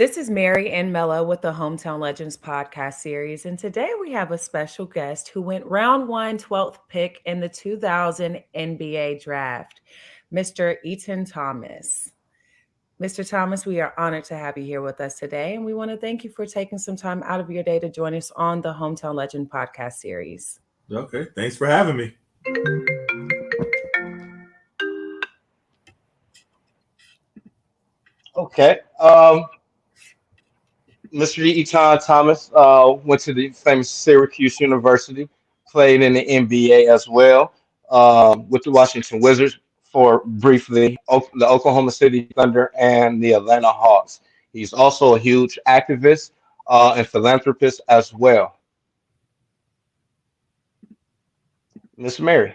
This is Mary and Melo with the Hometown Legends podcast series. And today we have a special guest who went round one, 12th pick in the 2000 NBA draft, Mr. Etan Thomas. Mr. Thomas, we are honored to have you here with us today. And we want to thank you for taking some time out of your day to join us on the Hometown Legend podcast series. Okay, thanks for having me. Okay. Mr. Etan Thomas went to the famous Syracuse University, played in the NBA as well with the Washington Wizards for briefly, the Oklahoma City Thunder, and the Atlanta Hawks. He's also a huge activist and philanthropist as well. Miss Mary.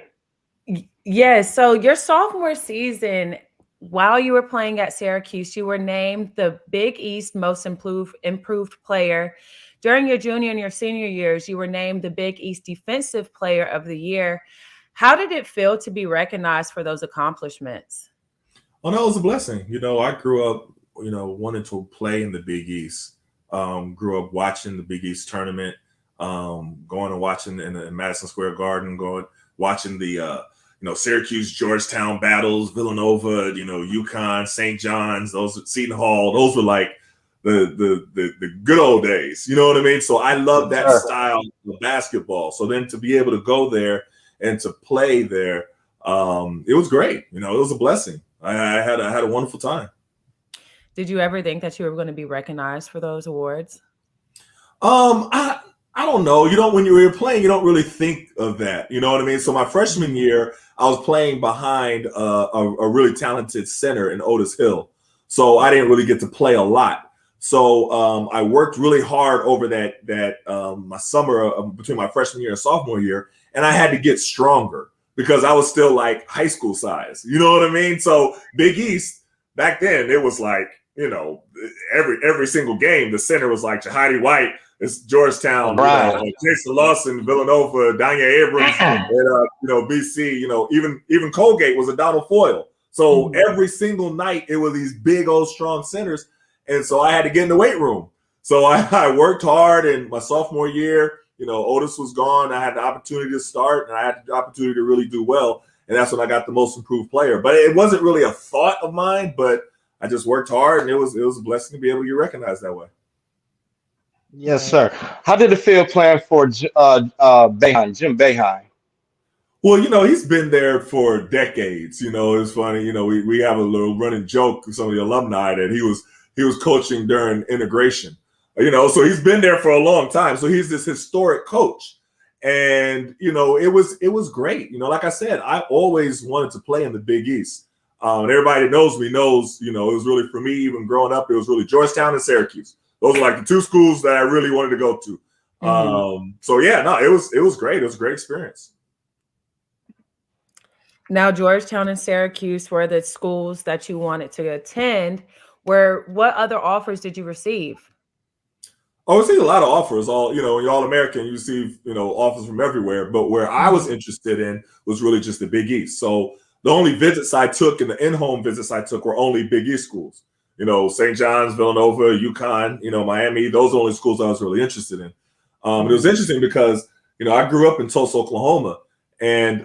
Yes. So your sophomore season, while you were playing at Syracuse, you were named the Big East Most Improved Player. During your junior and your senior years, you were named the Big East Defensive Player of the Year. How did it feel to be recognized for those accomplishments? Oh, no, it was a blessing. I grew up, wanting to play in the Big East. Grew up watching the Big East tournament, going and watching in Madison Square Garden, watching the Syracuse, Georgetown battles, Villanova, UConn, St. John's, those Seton Hall. Those were like the good old days. You know what I mean? So I love that style of basketball. So then to be able to go there and to play there, it was great. It was a blessing. I had a wonderful time. Did you ever think that you were going to be recognized for those awards? I don't know. When you're playing, you don't really think of that. You know what I mean? So my freshman year, I was playing behind a really talented center in Otis Hill. So I didn't really get to play a lot. So I worked really hard over my summer between my freshman year and sophomore year, and I had to get stronger because I was still like high school size. You know what I mean? So Big East back then, it was like, every single game, the center was like Jahidi White. It's Georgetown, Jason Lawson, Villanova, Danya Abrams, and BC. Even Colgate was a Donald Foyle. So every single night it was these big old strong centers, and so I had to get in the weight room. So I worked hard. In my sophomore year, Otis was gone. I had the opportunity to start, and I had the opportunity to really do well, and that's when I got the Most Improved Player. But it wasn't really a thought of mine, but I just worked hard, and it was a blessing to be able to get recognized that way. Yes, sir. How did it feel playing for Jim Boeheim? Well, he's been there for decades. It's funny. We have a little running joke with some of the alumni that he was coaching during integration. So he's been there for a long time. So he's this historic coach, and it was great. Like I said, I always wanted to play in the Big East. And everybody that knows me knows, it was really, for me, even growing up, it was really Georgetown and Syracuse. Those are like the two schools that I really wanted to go to. So yeah, no, it was great. It was a great experience. Now, Georgetown and Syracuse were the schools that you wanted to attend. What other offers did you receive? I received a lot of offers. When you're All-American, you receive, offers from everywhere. But where I was interested in was really just the Big East. So the only visits I took and the in-home visits I took were only Big East schools. St. John's, Villanova, UConn, Miami. Those are the only schools I was really interested in. It was interesting because, I grew up in Tulsa, Oklahoma, and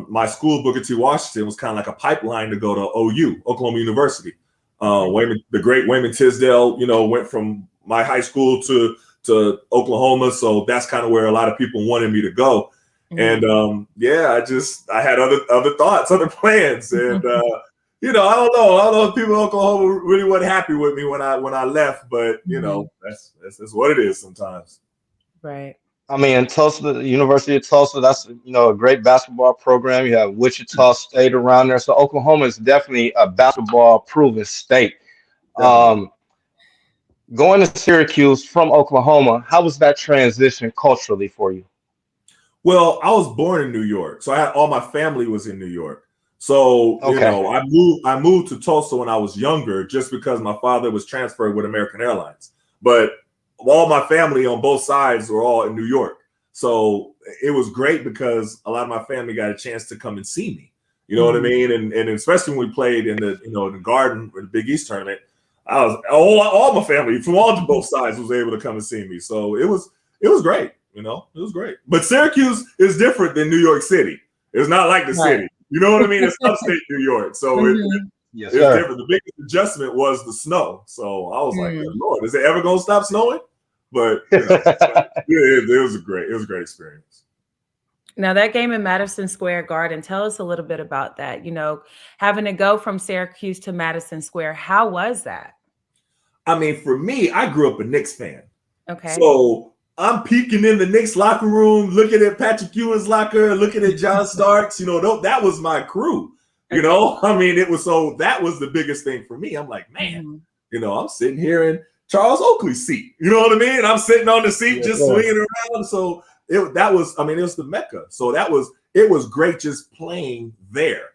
my school, Booker T. Washington, was kind of like a pipeline to go to OU, Oklahoma University. The great Wayman Tisdale, went from my high school to Oklahoma. So that's kind of where a lot of people wanted me to go. And I had other thoughts, other plans. And, I don't know if people in Oklahoma really weren't happy with me when I left, but that's what it is sometimes. Right. I mean, Tulsa, the University of Tulsa, that's a great basketball program. You have Wichita State around there, so Oklahoma is definitely a basketball-proven state. Going to Syracuse from Oklahoma, how was that transition culturally for you? Well, I was born in New York, so all my family was in New York. So, I moved to Tulsa when I was younger just because my father was transferred with American Airlines. But all my family on both sides were all in New York. So it was great because a lot of my family got a chance to come and see me. You know what I mean? And especially when we played in the, in the Garden or the Big East tournament, I was all my family from both sides was able to come and see me. So it was great. You know, it was great. But Syracuse is different than New York City. It's not like the Right. city. You know what I mean? It's upstate New York, so Mhm. Yes, it's sir. different. The biggest adjustment was the snow. So I was like, good Mm. Lord, is it ever gonna stop snowing? But you know, it was a great experience. Now, that game in Madison Square Garden, tell us a little bit about that. Having to go from Syracuse to Madison Square, how was that? I mean, for me, I grew up a Knicks fan. Okay. So I'm peeking in the Knicks locker room, looking at Patrick Ewing's locker, looking at John Starks. That was my crew. Okay. I mean, that was the biggest thing for me. I'm like, man, Mhm. I'm sitting here in Charles Oakley's seat. You know what I mean? I'm sitting on the seat, Yes, just sir. swinging around. So it was the Mecca. So it was great just playing there.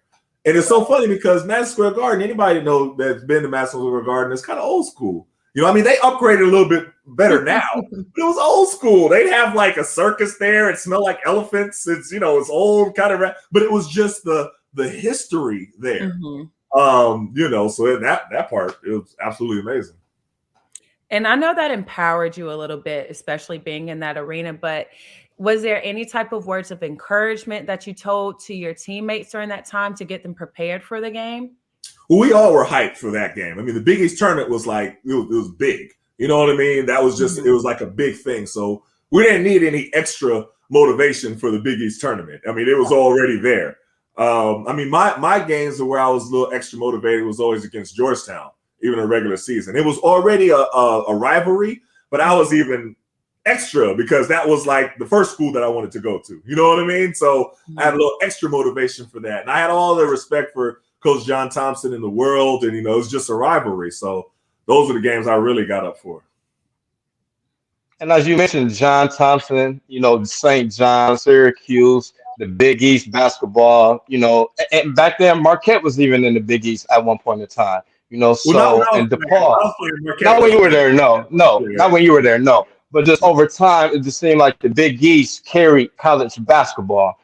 And it's so funny because Madison Square Garden, anybody know that's been to Madison Square Garden, it's kind of old school. I mean, they upgraded a little bit better now, but it was old school. They'd have like a circus there. It smelled like elephants. It's old kind of, but it was just the history there. Mhm. So that part, it was absolutely amazing. And I know that empowered you a little bit, especially being in that arena, but was there any type of words of encouragement that you told to your teammates during that time to get them prepared for the game? Well, we all were hyped for that game. I mean, the Big East tournament was like it was big. You know what I mean? That was just it Mhm. was like a big thing. So we didn't need any extra motivation for the Big East tournament. I mean, it was already there. I mean, my games where I was a little extra motivated was always against Georgetown, even in regular season. It was already a rivalry, but I was even extra because that was like the first school that I wanted to go to. You know what I mean? So I had a Mhm. little extra motivation for that, and I had all the respect for Coach John Thompson in the world, and it was just a rivalry. So those are the games I really got up for. And as you mentioned, John Thompson, St. John, Syracuse, the Big East basketball, and back then Marquette was even in the Big East at one point in time, Well, not when so I was and playing. When I DePaul. was playing, Marquette Not when you wasn't were there, no, no, there. not when you were there, no. But just over time, it just seemed like the Big East carried college basketball.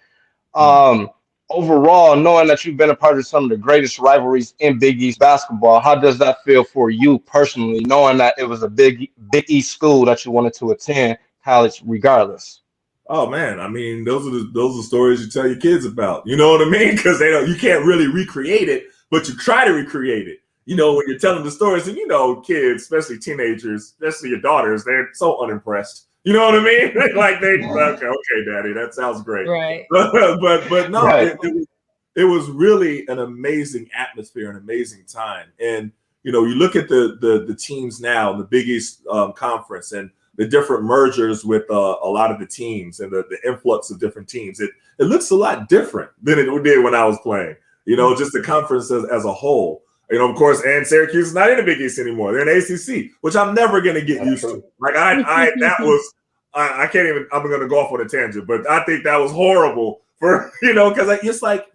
Mm. Um, Overall, knowing that you've been a part of some of the greatest rivalries in Big East basketball, how does that feel for you personally, knowing that it was a Big East school that you wanted to attend college regardless? Oh man, I mean, those are stories you tell your kids about. You know what I mean? Because you can't really recreate it, but you try to recreate it. When you're telling the stories, and kids, especially teenagers, especially your daughters, they're so unimpressed. You know what I mean? Like okay, daddy, that sounds great. Right. But no, Right. it was really an amazing atmosphere, an amazing time. And you look at the teams now in the Big East conference and the different mergers with a lot of the teams and the influx of different teams. It looks a lot different than it did when I was playing. Just the conference as a whole. Of course, and Syracuse is not in the Big East anymore. They're in ACC, which I'm never going to get That's used to. true. Like that was, I can't even. I'm going to go off on a tangent, but I think that was horrible for because it's like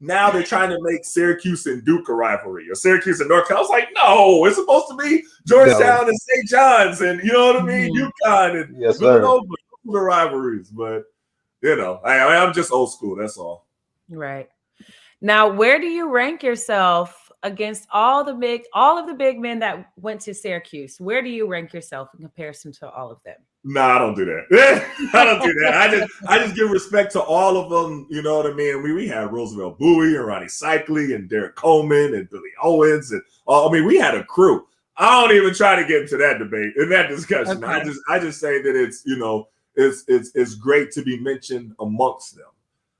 now they're trying to make Syracuse and Duke a rivalry, or Syracuse and North Carolina. I was like, no, it's supposed to be No. Georgetown and St. John's, and you know what I mean, Mhm. UConn and Yes, sir. Villanova, the rivalries. But I'm just old school. That's all. Right. Now, where do you rank yourself against all of the big men that went to Syracuse? Where do you rank yourself in comparison to all of them? No, I don't do that. I don't do that. I just give respect to all of them. You know what I mean? We had Roosevelt Bowie and Ronnie Cycli and Derek Coleman and Billy Owens and I mean we had a crew. I don't even try to get into that debate in that discussion. Okay. I just say that it's great to be mentioned amongst them.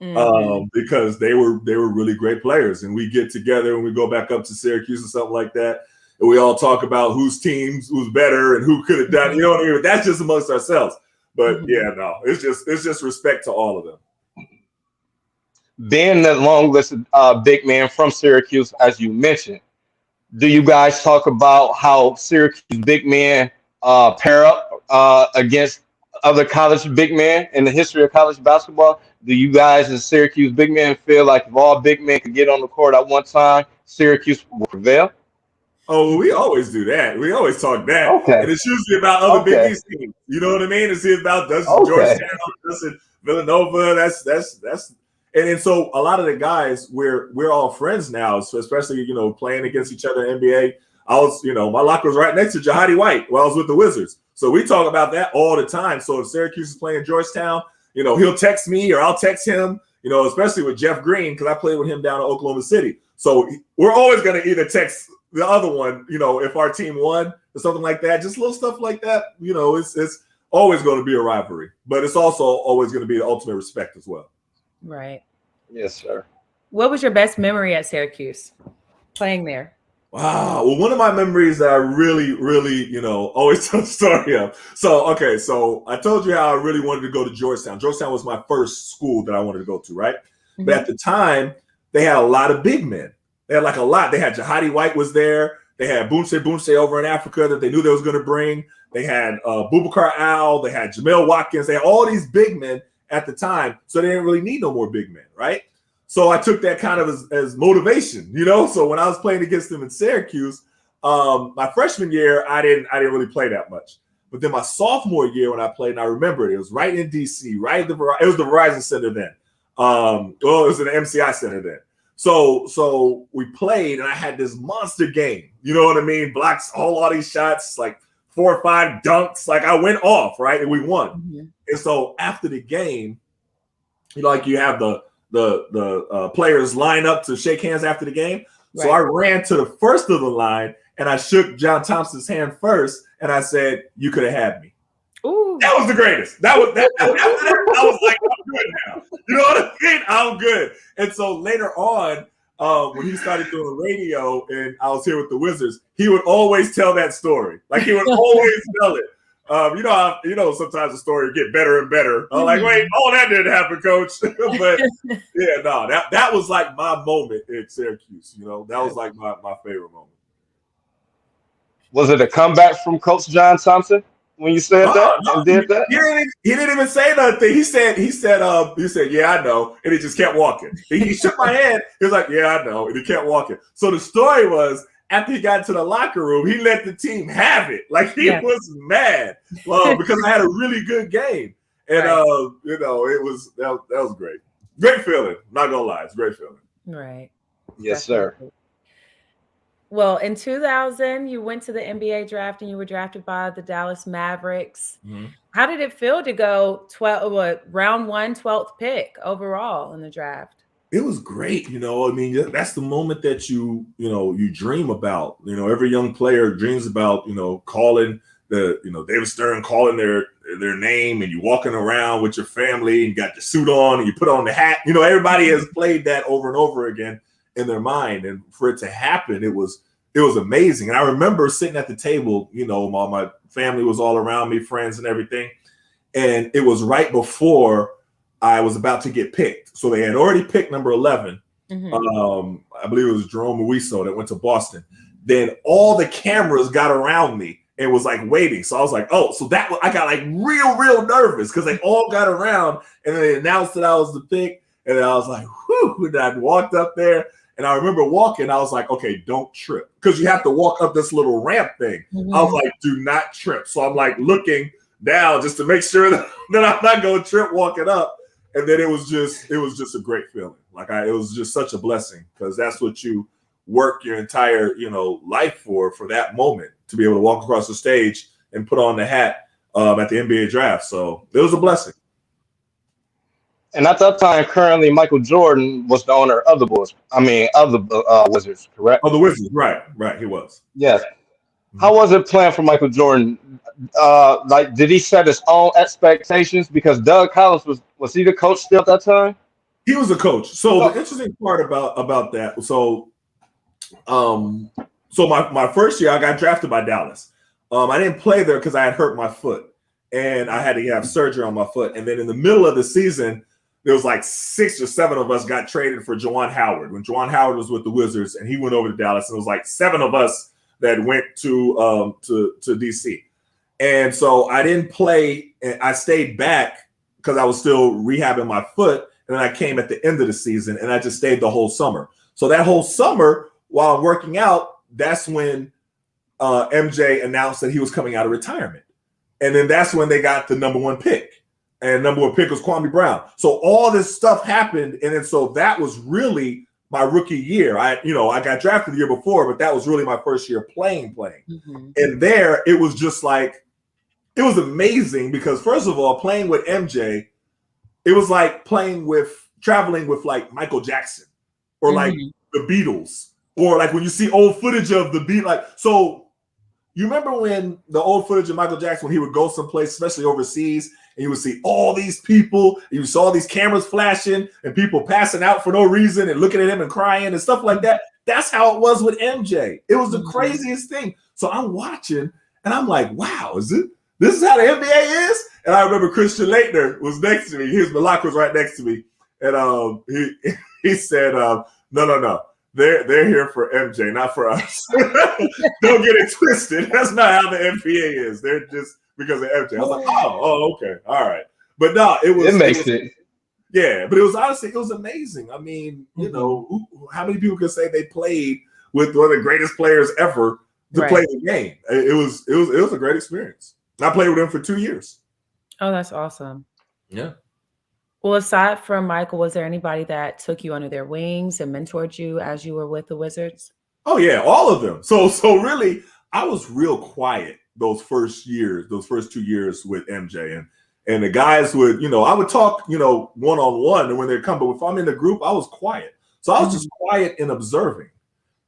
Mhm. Because they were really great players, and we get together and we go back up to Syracuse or something like that, and we all talk about whose teams was better and who could have done. You Mhm. know what I mean? But that's just amongst ourselves. But Mhm. yeah, no, it's just respect to all of them. Being the long listed big man from Syracuse, as you mentioned, do you guys talk about how Syracuse big men pair up against other college big men in the history of college basketball? Do you guys as Syracuse big men feel like if all big men could get on the court at one time, Syracuse will prevail? Oh, we always do that. We always talk that, Okay, and it's usually about other Big okay, East teams. You know what I mean? It's about Dustin okay. Georgetown, Dustin Villanova. That's and so a lot of the guys we're all friends now. So especially playing against each other in NBA. my locker was right next to Jahadi White while I was with the Wizards. So we talk about that all the time. So if Syracuse is playing Georgetown, he'll text me or I'll text him, especially with Jeff Green, because I played with him down in Oklahoma City. So we're always going to either text the other one, if our team won or something like that, just little stuff like that. It's always going to be a rivalry, but it's also always going to be the ultimate respect as well. Right. Yes, sir. What was your best memory at Syracuse playing there? Wow. Well, one of my memories that I really, really, always tell the story of. So I told you how I really wanted to go to Georgetown. Georgetown was my first school that I wanted to go to, right? Mm-hmm. But at the time, they had a lot of big men. They had a lot. They had Jahadi White was there. They had Boonse over in Africa that they knew they was going to bring. They had Boubacar Al. They had Jamel Watkins. They had all these big men at the time. So they didn't really need no more big men, right? So I took that kind of as motivation, So when I was playing against them in Syracuse, my freshman year, I didn't really play that much. But then my sophomore year when I played, and I remember it was right in DC, right? It was the Verizon Center then. It was in the MCI Center then. So we played, and I had this monster game. You know what I mean? Blocks all these shots, like 4 or 5 dunks. Like I went off, right? And we won. Mm-hmm. And so after the game, like you have the players line up to shake hands after the game. Right. So I ran to the first of the line and I shook John Thompson's hand first, and I said, "You could have had me." Ooh. That was the greatest. That was that. After that, I was like, "I'm good now." You know what I mean? I'm good. And so later on, when he started doing radio, and I was here with the Wizards, he would always tell that story. Like he would always tell it. Sometimes the story would get better and better. I'm like, wait, that didn't happen, Coach. But yeah, no, that was like my moment at Syracuse. That was like my favorite moment. Was it a comeback from Coach John Thompson when you said that and did that? He didn't even say nothing. He said, "Yeah, I know," and he just kept walking. He shook my hand. He was like, "Yeah, I know," and he kept walking. So the story was, after he got into the locker room, he let the team have it. Like he was mad because I had a really good game, and it was that was great. Great feeling. Not gonna lie, it's a great feeling. Right. Yes, sir. Well, in 2000, you went to the NBA draft and you were drafted by the Dallas Mavericks. Mm-hmm. How did it feel to go round 1, 12th pick overall in the draft? It was great. That's the moment that you dream about. Every young player dreams about, calling David Stern, calling their name, and you walking around with your family and you got the suit on and you put on the hat. Everybody has played that over and over again in their mind. And for it to happen, it was amazing. And I remember sitting at the table, my family was all around me, friends and everything. And it was right before I was about to get picked. So they had already picked number 11. Mm-hmm. I believe it was Jerome Uiso that went to Boston. Then all the cameras got around me and was like waiting. So I was like, so I got like real nervous because they all got around and then they announced that I was the pick. And then I was like, whew, and I walked up there. And I remember walking, I was like, okay, don't trip. Because you have to walk up this little ramp thing. Mm-hmm. I was like, do not trip. So I'm like looking down just to make sure that I'm not going to trip walking up. And then it was just a great feeling. Like it was just such a blessing because that's what you work your entire, life for that moment, to be able to walk across the stage and put on the hat at the NBA draft. So it was a blessing. And at that time, currently, Michael Jordan was the owner of the Bulls. Of the Wizards, correct? Oh, the Wizards, right. He was. Yes. Mm-hmm. How was it playing for Michael Jordan? Did he set his own expectations? Because Doug Collins was he the coach still at that time? He was a coach. So the interesting part about that. So my first year, I got drafted by Dallas. I didn't play there because I had hurt my foot, and I had to have surgery on my foot. And then in the middle of the season, there was like 6 or 7 of us got traded for Juwan Howard when Juwan Howard was with the Wizards, and he went over to Dallas. And it was like 7 of us that went to DC. And so I didn't play. And I stayed back because I was still rehabbing my foot. And then I came at the end of the season, and I just stayed the whole summer. So that whole summer, while I'm working out, that's when MJ announced that he was coming out of retirement. And then that's when they got the number 1 pick. And number 1 pick was Kwame Brown. So all this stuff happened. And then so that was really my rookie year. I got drafted the year before, but that was really my first year playing. Mm-hmm. And there, it was just like, it was amazing because first of all, playing with MJ, it was like traveling with like Michael Jackson or like Mm-hmm. the Beatles, or like when you see old footage of the beat, like, so you remember when the old footage of Michael Jackson, when he would go someplace, especially overseas, and you would see all these people, and you saw these cameras flashing and people passing out for no reason and looking at him and crying and stuff like that. That's how it was with MJ. It was the craziest thing. So I'm watching and I'm like, wow, this is how the NBA is? And I remember Christian Laettner was next to me. His locker was right next to me. And he said, no. They're here for MJ, not for us. Don't get it twisted. That's not how the NBA is. They're just because of MJ. I was like, oh, okay, all right. But no, it makes it. Yeah, but it was honestly, it was amazing. I mean, you know, how many people can say they played with one of the greatest players ever to play the game? It was a great experience. I played with him for 2 years. Oh, that's awesome. Yeah. Well, aside from Michael, was there anybody that took you under their wings and mentored you as you were with the Wizards? Oh yeah, all of them. So really, I was real quiet those first 2 years with MJ, and the guys would, I would talk, one-on-one, and when they come, but if I'm in the group, I was quiet. So I was just quiet and observing.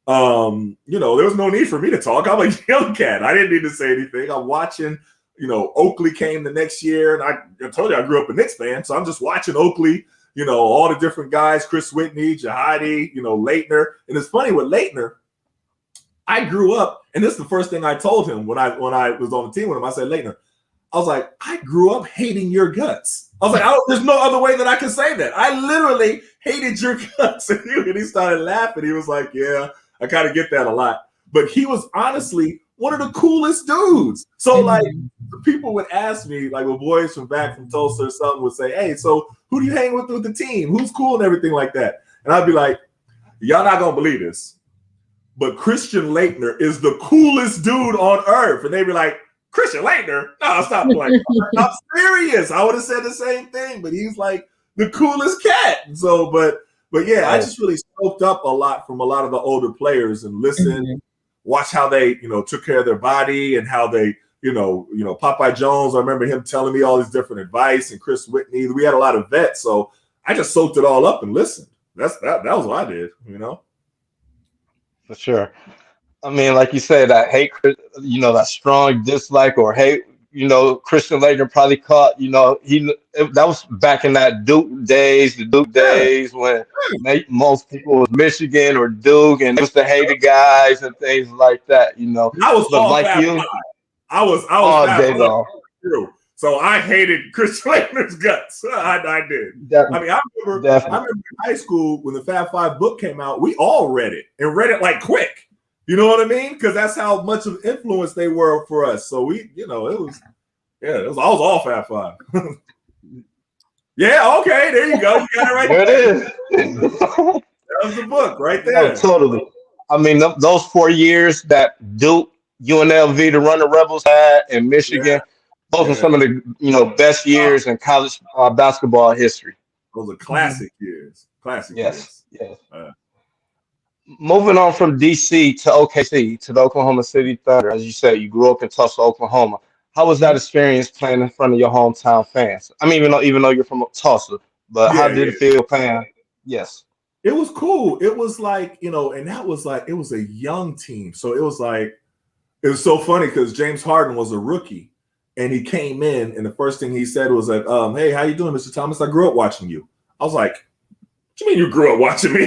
There was no need for me to talk. I'm a young cat. I didn't need to say anything. I'm watching. Oakley came the next year, and I told you I grew up a Knicks fan, so I'm just watching Oakley, all the different guys, Chris Whitney, Jahidi, Laettner. And it's funny with Laettner, I grew up, and this is the first thing I told him when I was on the team with him. I said, Laettner, I was like, I grew up hating your guts. I was like, there's no other way that I can say that. I literally hated your guts. And he started laughing. He was like, yeah, I kind of get that a lot. But he was honestly one of the coolest dudes. So like people would ask me, like with boys from back from Tulsa or something would say, hey, so who do you hang with the team? Who's cool and everything like that? And I'd be like, y'all not going to believe this, but Christian Laettner is the coolest dude on earth. And they'd be like, Christian Laettner? No, stop playing. I'm serious. I would have said the same thing, but he's like the coolest cat. So, but yeah, I just really soaked up a lot from a lot of the older players and listened, watch how they, took care of their body and how they, Popeye Jones. I remember him telling me all these different advice, and Chris Whitney. We had a lot of vets, so I just soaked it all up and listened. That was what I did, For sure. I mean, like you said, that hate, that strong dislike or hate, Christian Laettner probably caught, that was back in that Duke days, when most people was Michigan or Duke, and it was the hated guys and things like that, I was but all like Fab you, Five. I was all Fab day Five long. through. So I hated Christian Laettner's guts. I did. Definitely. I remember in high school when the Fab Five book came out, we all read it and read it like quick. You know what I mean? Because that's how much of influence they were for us. So we, I was all Fab Five. Yeah, okay, there you go. You got it right there. It is. That was the book right there. No, totally. I mean, those 4 years that Duke, UNLV, the Running Rebels had, in Michigan, those are some of the best years in college basketball history. Those are classic years. Classic years. Yes. Moving on from DC to OKC, to the Oklahoma City Thunder. As you said, you grew up in Tulsa, Oklahoma. How was that experience playing in front of your hometown fans? I mean, even though you're from Tulsa, but how did it feel playing? Yes. It was cool. It was like, and that was like, it was a young team. So it was like, it was so funny because James Harden was a rookie and he came in and the first thing he said was like, hey, how you doing, Mr. Thomas? I grew up watching you. I was like, what do you mean you grew up watching me?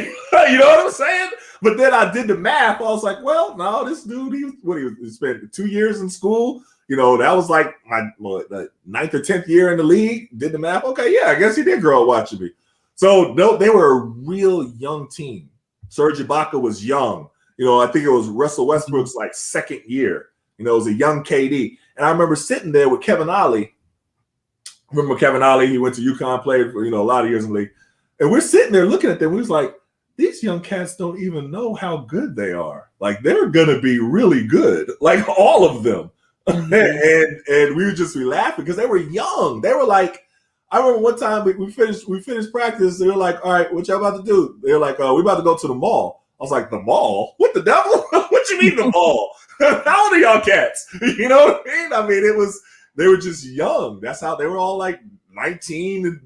You know what I'm saying? But then I did the math. I was like, well, no, this dude, he spent 2 years in school. That was like my 9th or 10th year in the league. Did the math. Okay, yeah, I guess he did grow up watching me. So no, they were a real young team. Serge Ibaka was young. I think it was Russell Westbrook's like second year. It was a young KD. And I remember sitting there with Kevin Ollie. Remember Kevin Ollie? He went to UConn, played for, a lot of years in the league. And we're sitting there looking at them. We was like, these young cats don't even know how good they are. Like, they're going to be really good. Like, all of them. And we would just be laughing because they were young. They were like, I remember one time we finished practice. They were like, "All right, what y'all about to do?" They're like, "We about to go to the mall." I was like, "The mall? What the devil? What you mean the mall? How old are y'all cats?" You know what I mean? I mean, they were just young. That's how they were all like 19, and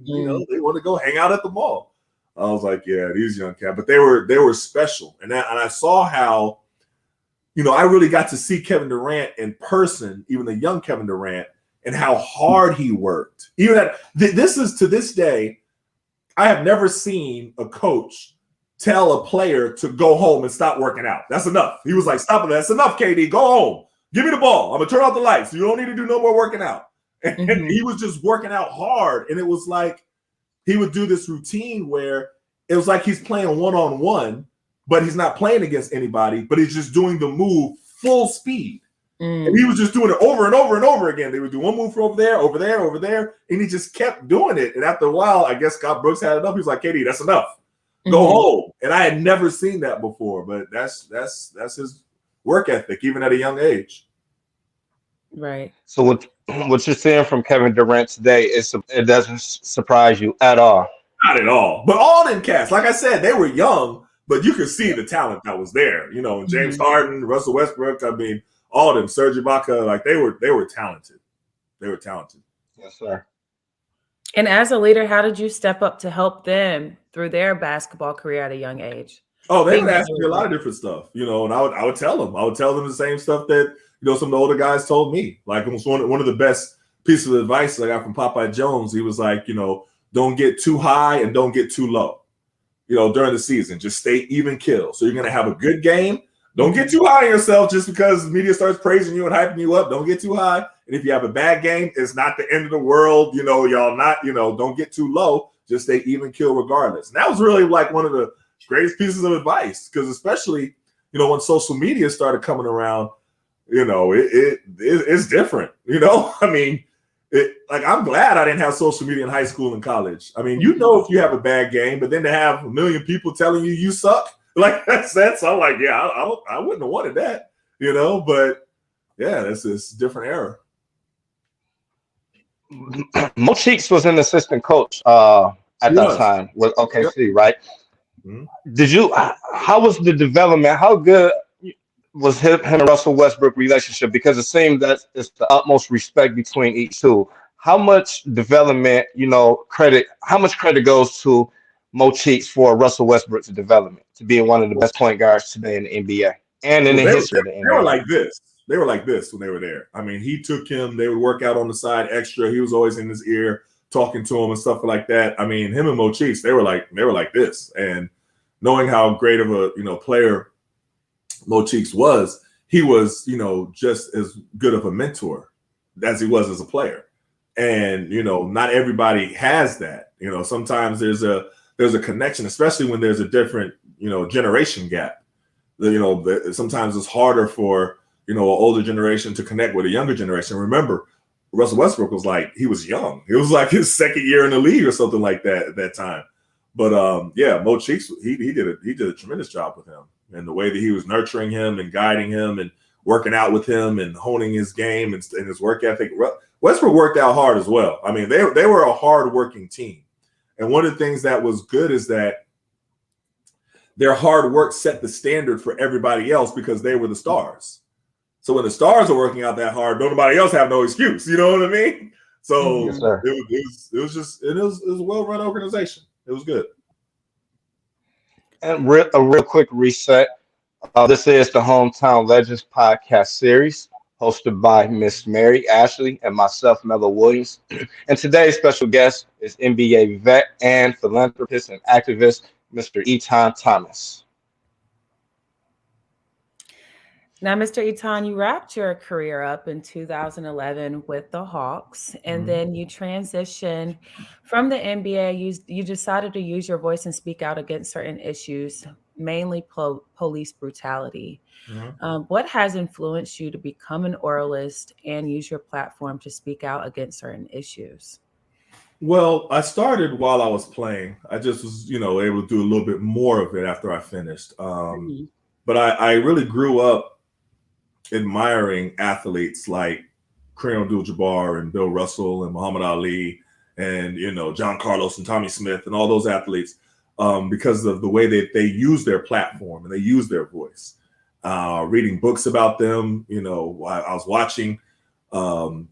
they want to go hang out at the mall. I was like, "Yeah, these young cats," but they were special, and I saw how, I really got to see Kevin Durant in person, even the young Kevin Durant, and how hard he worked. Even this is to this day, I have never seen a coach tell a player to go home and stop working out. That's enough. He was like, "Stop it. That's enough, KD. Go home. Give me the ball. I'm gonna turn off the lights. You don't need to do no more working out." And he was just working out hard, and it was like he would do this routine where it was like he's playing one-on-one, but he's not playing against anybody, but he's just doing the move full speed. And he was just doing it over and over and over again. They would do one move for over there, over there, over there, and he just kept doing it. And after a while, I guess Scott Brooks had enough. He was like, "KD, that's enough. Go home." And I had never seen that before, but that's his work ethic, even at a young age. Right. So what you're seeing from Kevin Durant today it doesn't surprise you at all. Not at all. But all them cats, like I said, they were young, but you could see the talent that was there. And James Harden, Russell Westbrook, I mean, all of them, Serge Ibaka, like they were talented. They were talented. Yes, sir. And as a leader, how did you step up to help them through their basketball career at a young age? Oh, they would ask me a lot of different stuff, and I would tell them. I would tell them the same stuff that, some of the older guys told me. Like, it was one of the best pieces of advice I got from Popeye Jones. He was like, don't get too high and don't get too low, during the season. Just stay even kill. So you're going to have a good game. Don't get too high on yourself just because the media starts praising you and hyping you up. Don't get too high. And if you have a bad game, it's not the end of the world. Y'all not, don't get too low. Just stay even kill regardless. And that was really like one of the greatest pieces of advice, because especially, when social media started coming around, it's different. I mean, I'm glad I didn't have social media in high school and college. I mean, if you have a bad game, but then to have a million people telling you suck, like that's I'm like, yeah, I wouldn't have wanted that, but yeah, it's a different era. Mo Cheeks was an assistant coach at that time with OKC, right? Did you? How was the development? How good was him and Russell Westbrook relationship? Because it seemed that it's the utmost respect between each two. How much development, credit? How much credit goes to Mo Cheeks for Russell Westbrook's development to being one of the best point guards today in the NBA and in the history of the NBA? They were like this. They were like this when they were there. I mean, he took him. They would work out on the side extra. He was always in his ear talking to him and stuff like that. I mean, him and Mo Cheeks, they were like this. And knowing how great of a player Mo Cheeks was, he was just as good of a mentor as he was as a player. And not everybody has that. Sometimes there's a connection, especially when there's a different generation gap. Sometimes it's harder for an older generation to connect with a younger generation. Remember, Russell Westbrook was he was young. It was like his second year in the league or something like that at that time. But Mo Cheeks, he did a tremendous job with him, and the way that he was nurturing him and guiding him and working out with him and honing his game and his work ethic. Westbrook worked out hard as well. I mean, they were a hard-working team. And one of the things that was good is that their hard work set the standard for everybody else because they were the stars. So when the stars are working out that hard, nobody else have no excuse. You know what I mean? So Yes, it was a well-run organization. It was good. And a real quick reset. This is the Hometown Legends podcast series, hosted by Miss Mary Ashley and myself, Melo Williams. And today's special guest is NBA vet and philanthropist and activist, Mr. Etan Thomas. Now, Mr. Etan, you wrapped your career up in 2011 with the Hawks, and then you transitioned from the NBA. You decided to use your voice and speak out against certain issues, mainly police brutality. What has influenced you to become an oralist and use your platform to speak out against certain issues? Well, I started while I was playing. I just was, able to do a little bit more of it after I finished. But I really grew up admiring athletes like Kareem Abdul-Jabbar and Bill Russell and Muhammad Ali and John Carlos and Tommy Smith and all those athletes, because of the way that they use their platform and they use their voice. Reading books about them, I was watching Mahmoud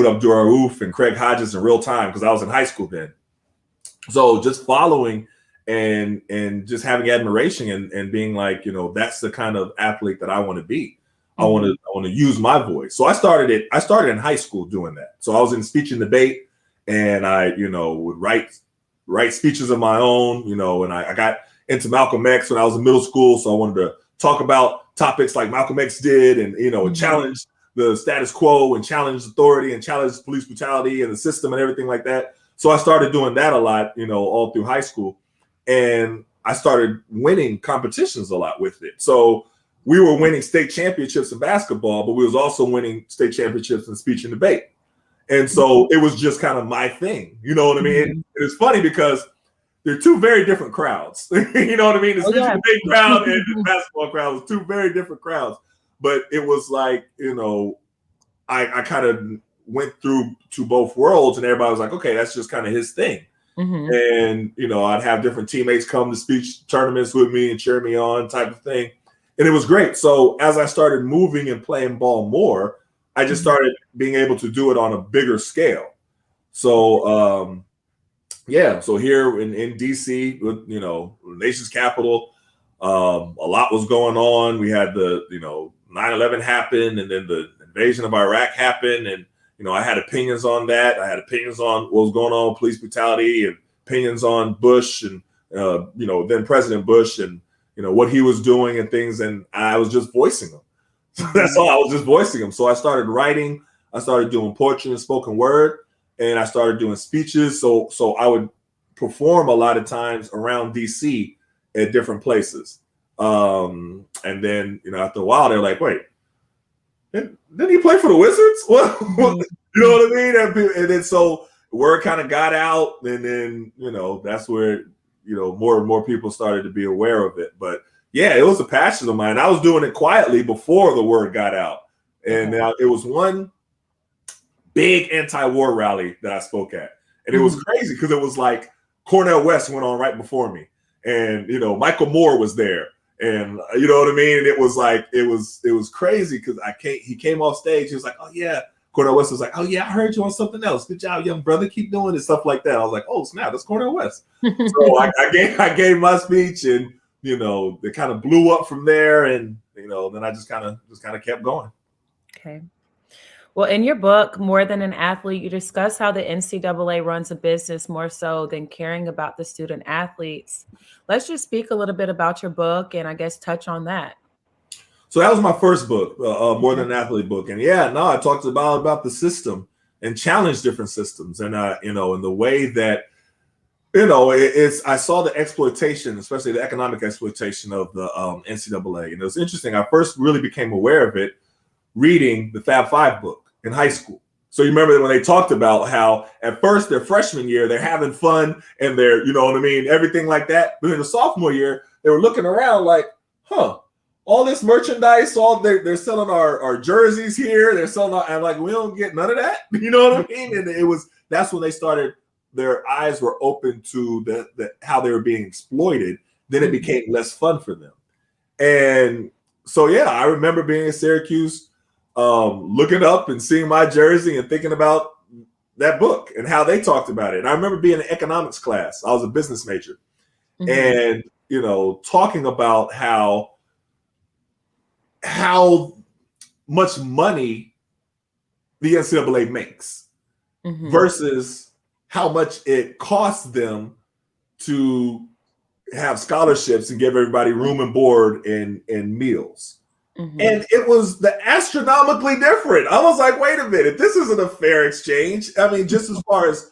Abdul-Rauf and Craig Hodges in real time because I was in high school then. So just following and just having admiration and being like, that's the kind of athlete that I want to be. I want to use my voice. So I started in high school doing that. So I was in speech and debate, and I, would write speeches of my own, and I got into Malcolm X when I was in middle school. So I wanted to talk about topics like Malcolm X did, and challenge the status quo and challenge authority and challenge police brutality and the system and everything like that. So I started doing that a lot, all through high school. And I started winning competitions a lot with it. So we were winning state championships in basketball, but we was also winning state championships in speech and debate. And so it was just kind of my thing. You know what I mean? And it's funny because they're two very different crowds. You know what I mean? The speech and debate crowd and the basketball crowd was two very different crowds. But it was like, I kind of went through to both worlds, and everybody was like, okay, that's just kind of his thing. And, I'd have different teammates come to speech tournaments with me and cheer me on type of thing. And it was great. So as I started moving and playing ball more, I just started being able to do it on a bigger scale. So, so here in DC, with, nation's capital, a lot was going on. We had the, 9/11 happened, and then the invasion of Iraq happened. And, I had opinions on that. I had opinions on what was going on with police brutality, and opinions on Bush and, then President Bush, and, what he was doing and things. And I was just voicing them. So that's all. I was just voicing them. So I started writing. I started doing poetry and spoken word, and I started doing speeches. So I would perform a lot of times around DC at different places. And then, after a while, they're like, wait, didn't he play for the Wizards? What? You know what I mean? And then so word kind of got out, and then, that's where, more and more people started to be aware of it. But yeah, it was a passion of mine. I was doing it quietly before the word got out. And it was one big anti-war rally that I spoke at. And it was crazy because it was like Cornel West went on right before me. And, Michael Moore was there. And you know what I mean? And it was like, it was crazy because he came off stage. He was like, oh yeah. Cornel West was like, oh yeah, I heard you on something else. Good job, young brother. Keep doing it, stuff like that. I was like, oh snap, that's Cornel West. So I gave my speech, and it kind of blew up from there, and then I just kind of kept going. Okay. Well, in your book, More Than an Athlete, you discuss how the NCAA runs a business more so than caring about the student athletes. Let's just speak a little bit about your book and I guess touch on that. So that was my first book, More Than an Athlete book. And I talked about the system and challenged different systems. And, in the way that, I saw the exploitation, especially the economic exploitation of the NCAA. And it was interesting. I first really became aware of it reading the Fab Five book in high school. So you remember when they talked about how at first their freshman year, they're having fun and they're, everything like that. But in the sophomore year, they were looking around like, all this merchandise, they're selling our jerseys here. They're selling and like, we don't get none of that. You know what I mean? And that's when they started, their eyes were open to the how they were being exploited. Then it became less fun for them. And so, I remember being in Syracuse, looking up and seeing my jersey and thinking about that book and how they talked about it. And I remember being in economics class. I was a business major, and, talking about how much money the NCAA makes versus how much it costs them to have scholarships and give everybody room and board and meals. And it was astronomically different. I was like, wait a minute, this isn't a fair exchange. I mean, just as far as,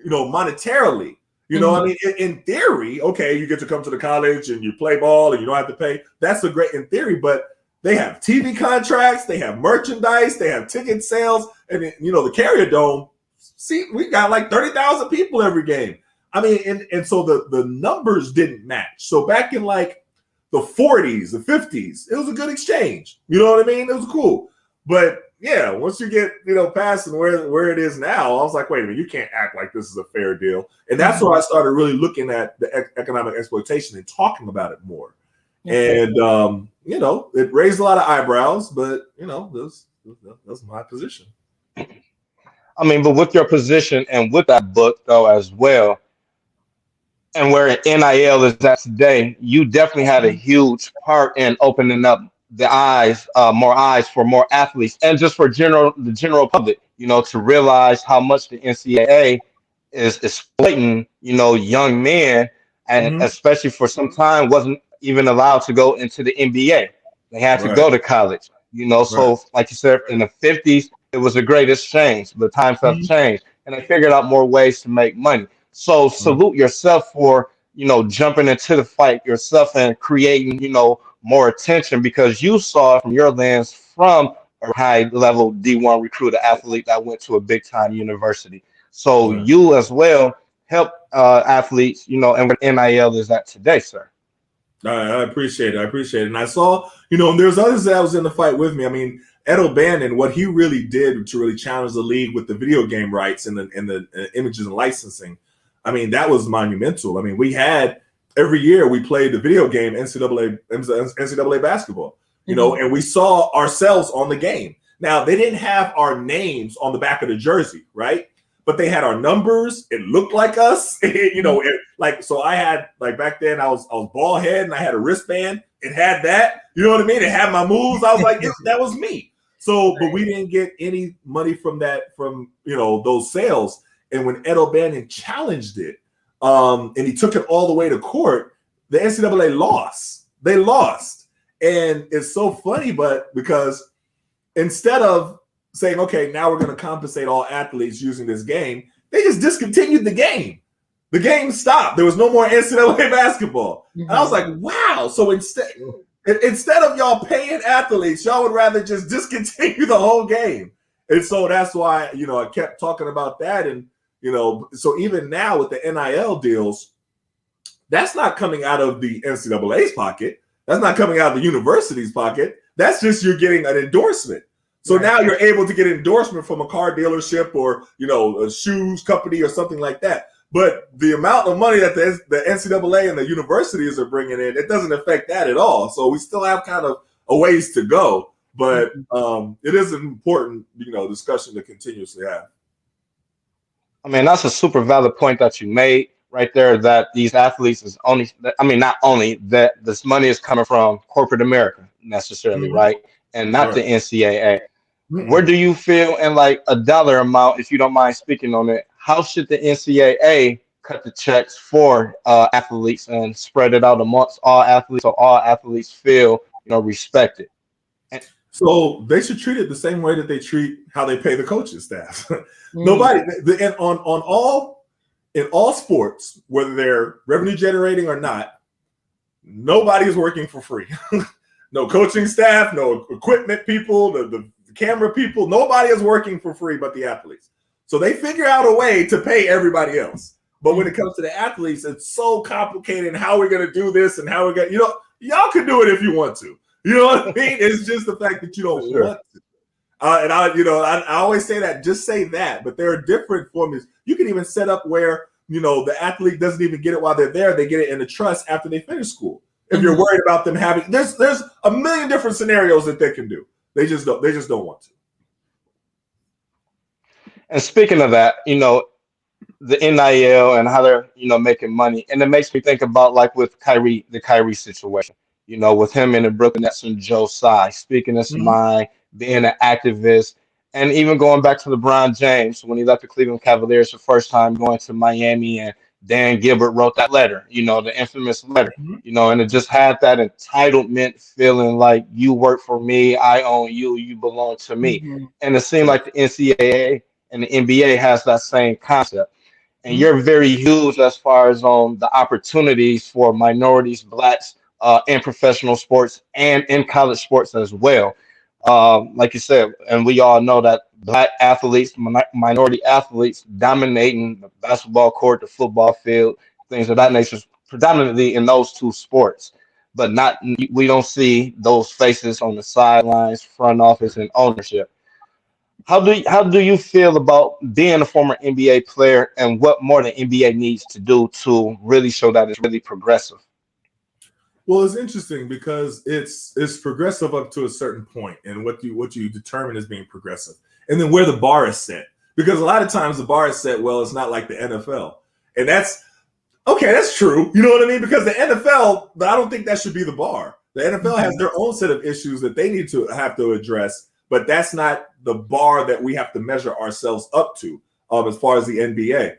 monetarily, I mean, in theory, okay, you get to come to the college and you play ball and you don't have to pay. That's great in theory, but they have TV contracts, they have merchandise, they have ticket sales, and the Carrier Dome. See, we got like 30,000 people every game. I mean, and so the numbers didn't match. So back in like the 40s, the 50s, it was a good exchange. You know what I mean? It was cool. But yeah, once you get past and where it is now, I was like, wait a minute, you can't act like this is a fair deal, and that's where I started really looking at the economic exploitation and talking about it more. Okay. And it raised a lot of eyebrows, but that's my position. I mean, but with your position and with that book though as well, and where NIL is at today, you definitely had a huge part in opening up the eyes, more eyes for more athletes, and just for the general public, to realize how much the NCAA is exploiting, young men, and Mm-hmm. especially for some time wasn't even allowed to go into the NBA. They had to Right, go to college, right. So, like you said, in the '50s, it was a great exchange. The times have Mm-hmm. changed, and they figured out more ways to make money. So salute yourself for jumping into the fight yourself and creating more attention because you saw it from your lens from a high level D1 recruiter athlete that went to a big time university. So Right. you as well help athletes, and what NIL is at today, sir. I appreciate it. I appreciate it. And I saw, and there's others that was in the fight with me. I mean, Ed O'Bannon, what he really did to really challenge the league with the video game rights and the images and licensing, I mean, that was monumental. I mean, we had every year we played the video game NCAA basketball, and we saw ourselves on the game. Now, they didn't have our names on the back of the jersey, right? But they had our numbers. It looked like us, so I had back then I was bald head and I had a wristband. It had that, you know what I mean? It had my moves. I was like, that was me. So, but we didn't get any money from that, from those sales. And when Ed O'Bannon challenged it, and he took it all the way to court, the NCAA lost. They lost, and it's so funny, but because instead of saying, okay, now we're going to compensate all athletes using this game, they just discontinued the game. The game stopped. There was no more NCAA basketball. And I was like, wow. So instead of y'all paying athletes, y'all would rather just discontinue the whole game. And so that's why, I kept talking about that. And, so even now with the NIL deals, that's not coming out of the NCAA's pocket. That's not coming out of the university's pocket. That's just you're getting an endorsement. So now you're able to get endorsement from a car dealership or, a shoes company or something like that. But the amount of money that the NCAA and the universities are bringing in, it doesn't affect that at all. So we still have kind of a ways to go. But it is an important, discussion to continuously have. I mean, that's a super valid point that you made right there, that these athletes is not only that this money is coming from corporate America necessarily, Mm-hmm. right? And not Right. the NCAA. Mm-mm. Where do you feel in like a dollar amount, if you don't mind speaking on it, how should the NCAA cut the checks for athletes and spread it out amongst all athletes so all athletes feel, respected? And, So they should treat it the same way that they treat how they pay the coaching staff. Nobody, and in all sports, whether they're revenue generating or not, nobody is working for free. No coaching staff, no equipment people, the camera people, nobody is working for free but the athletes. So they figure out a way to pay everybody else. But when it comes to the athletes, it's so complicated. And how we're going to do this and how we're going to, y'all can do it if you want to. You know what I mean? It's just the fact that you don't want to. And I always say that, just say that. But there are different formulas. You can even set up where, the athlete doesn't even get it while they're there. They get it in a trust after they finish school. If you're worried about them having, there's a million different scenarios that they can do. They just don't want to. and speaking of that, the NIL and how they're, making money. And it makes me think about like with the Kyrie situation, with him in the Brooklyn Nets and Joe Tsai speaking his Mm-hmm. mind, being an activist, and even going back to LeBron James when he left the Cleveland Cavaliers the first time, going to Miami, and Dan Gilbert wrote that letter, the infamous letter, and it just had that entitlement feeling like you work for me, I own you, you belong to me. And it seemed like the NCAA and the NBA has that same concept. And you're very huge as far as on the opportunities for minorities, blacks, in professional sports and in college sports as well. Like you said, and we all know that black athletes, minority athletes, dominating the basketball court, the football field, things of that nature, predominantly in those two sports. But not, we don't see those faces on the sidelines, front office, and ownership. how do you feel about being a former NBA player, and what more the NBA needs to do to really show that it's really progressive? Well, it's interesting because it's progressive up to a certain point, and what you determine as being progressive, and then where the bar is set. Because a lot of times the bar is set, well, it's not like the NFL, and that's okay. That's true. You know what I mean? Because the NFL, I don't think that should be the bar. The NFL has their own set of issues that they need to have to address, but that's not the bar that we have to measure ourselves up to, as far as the NBA.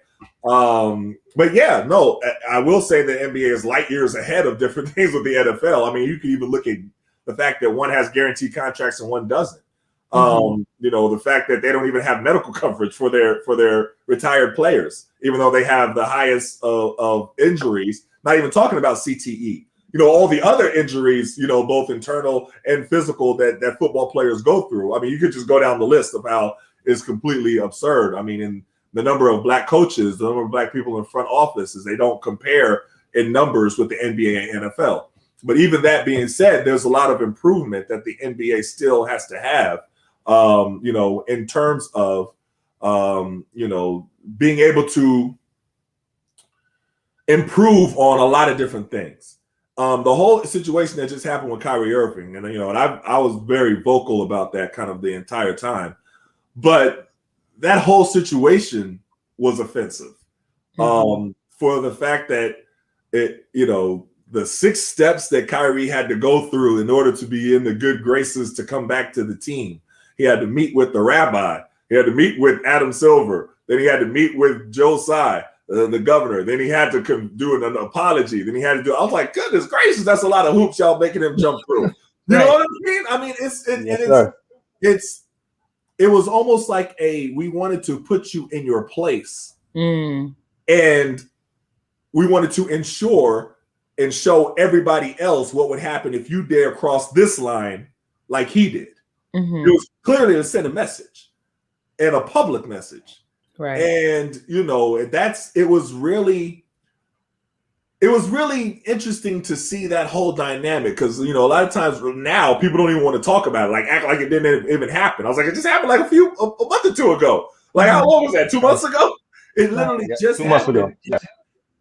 But yeah, no, I will say the NBA is light years ahead of different things with the NFL. I mean, you can even look at the fact that one has guaranteed contracts and one doesn't. The fact that they don't even have medical coverage for their retired players, even though they have the highest of injuries. Not even talking about CTE. All the other injuries, both internal and physical that football players go through. I mean, you could just go down the list of how it's completely absurd. I mean, in the number of black coaches, the number of black people in front offices, they don't compare in numbers with the NBA and NFL. But even that being said, there's a lot of improvement that the NBA still has to have, in terms of, being able to improve on a lot of different things. The whole situation that just happened with Kyrie Irving, and I was very vocal about that kind of the entire time, but that whole situation was offensive, for the fact that the 6 steps that Kyrie had to go through in order to be in the good graces to come back to the team. He had to meet with the rabbi. He had to meet with Adam Silver. Then he had to meet with Joe Tsai, the governor. Then he had to do an apology. Then he had to do. I was like, goodness gracious, that's a lot of hoops y'all making him jump through. You know what I mean? I mean, it was almost like we wanted to put you in your place, and we wanted to ensure and show everybody else what would happen if you dare cross this line like he did. It was clearly to send a message, and a public message. Right. And it was really interesting to see that whole dynamic, because a lot of times now people don't even want to talk about it, like act like it didn't even happen. I was like, it just happened like a month or two ago. Like, how long was that? 2 months ago? It literally just 2 months ago.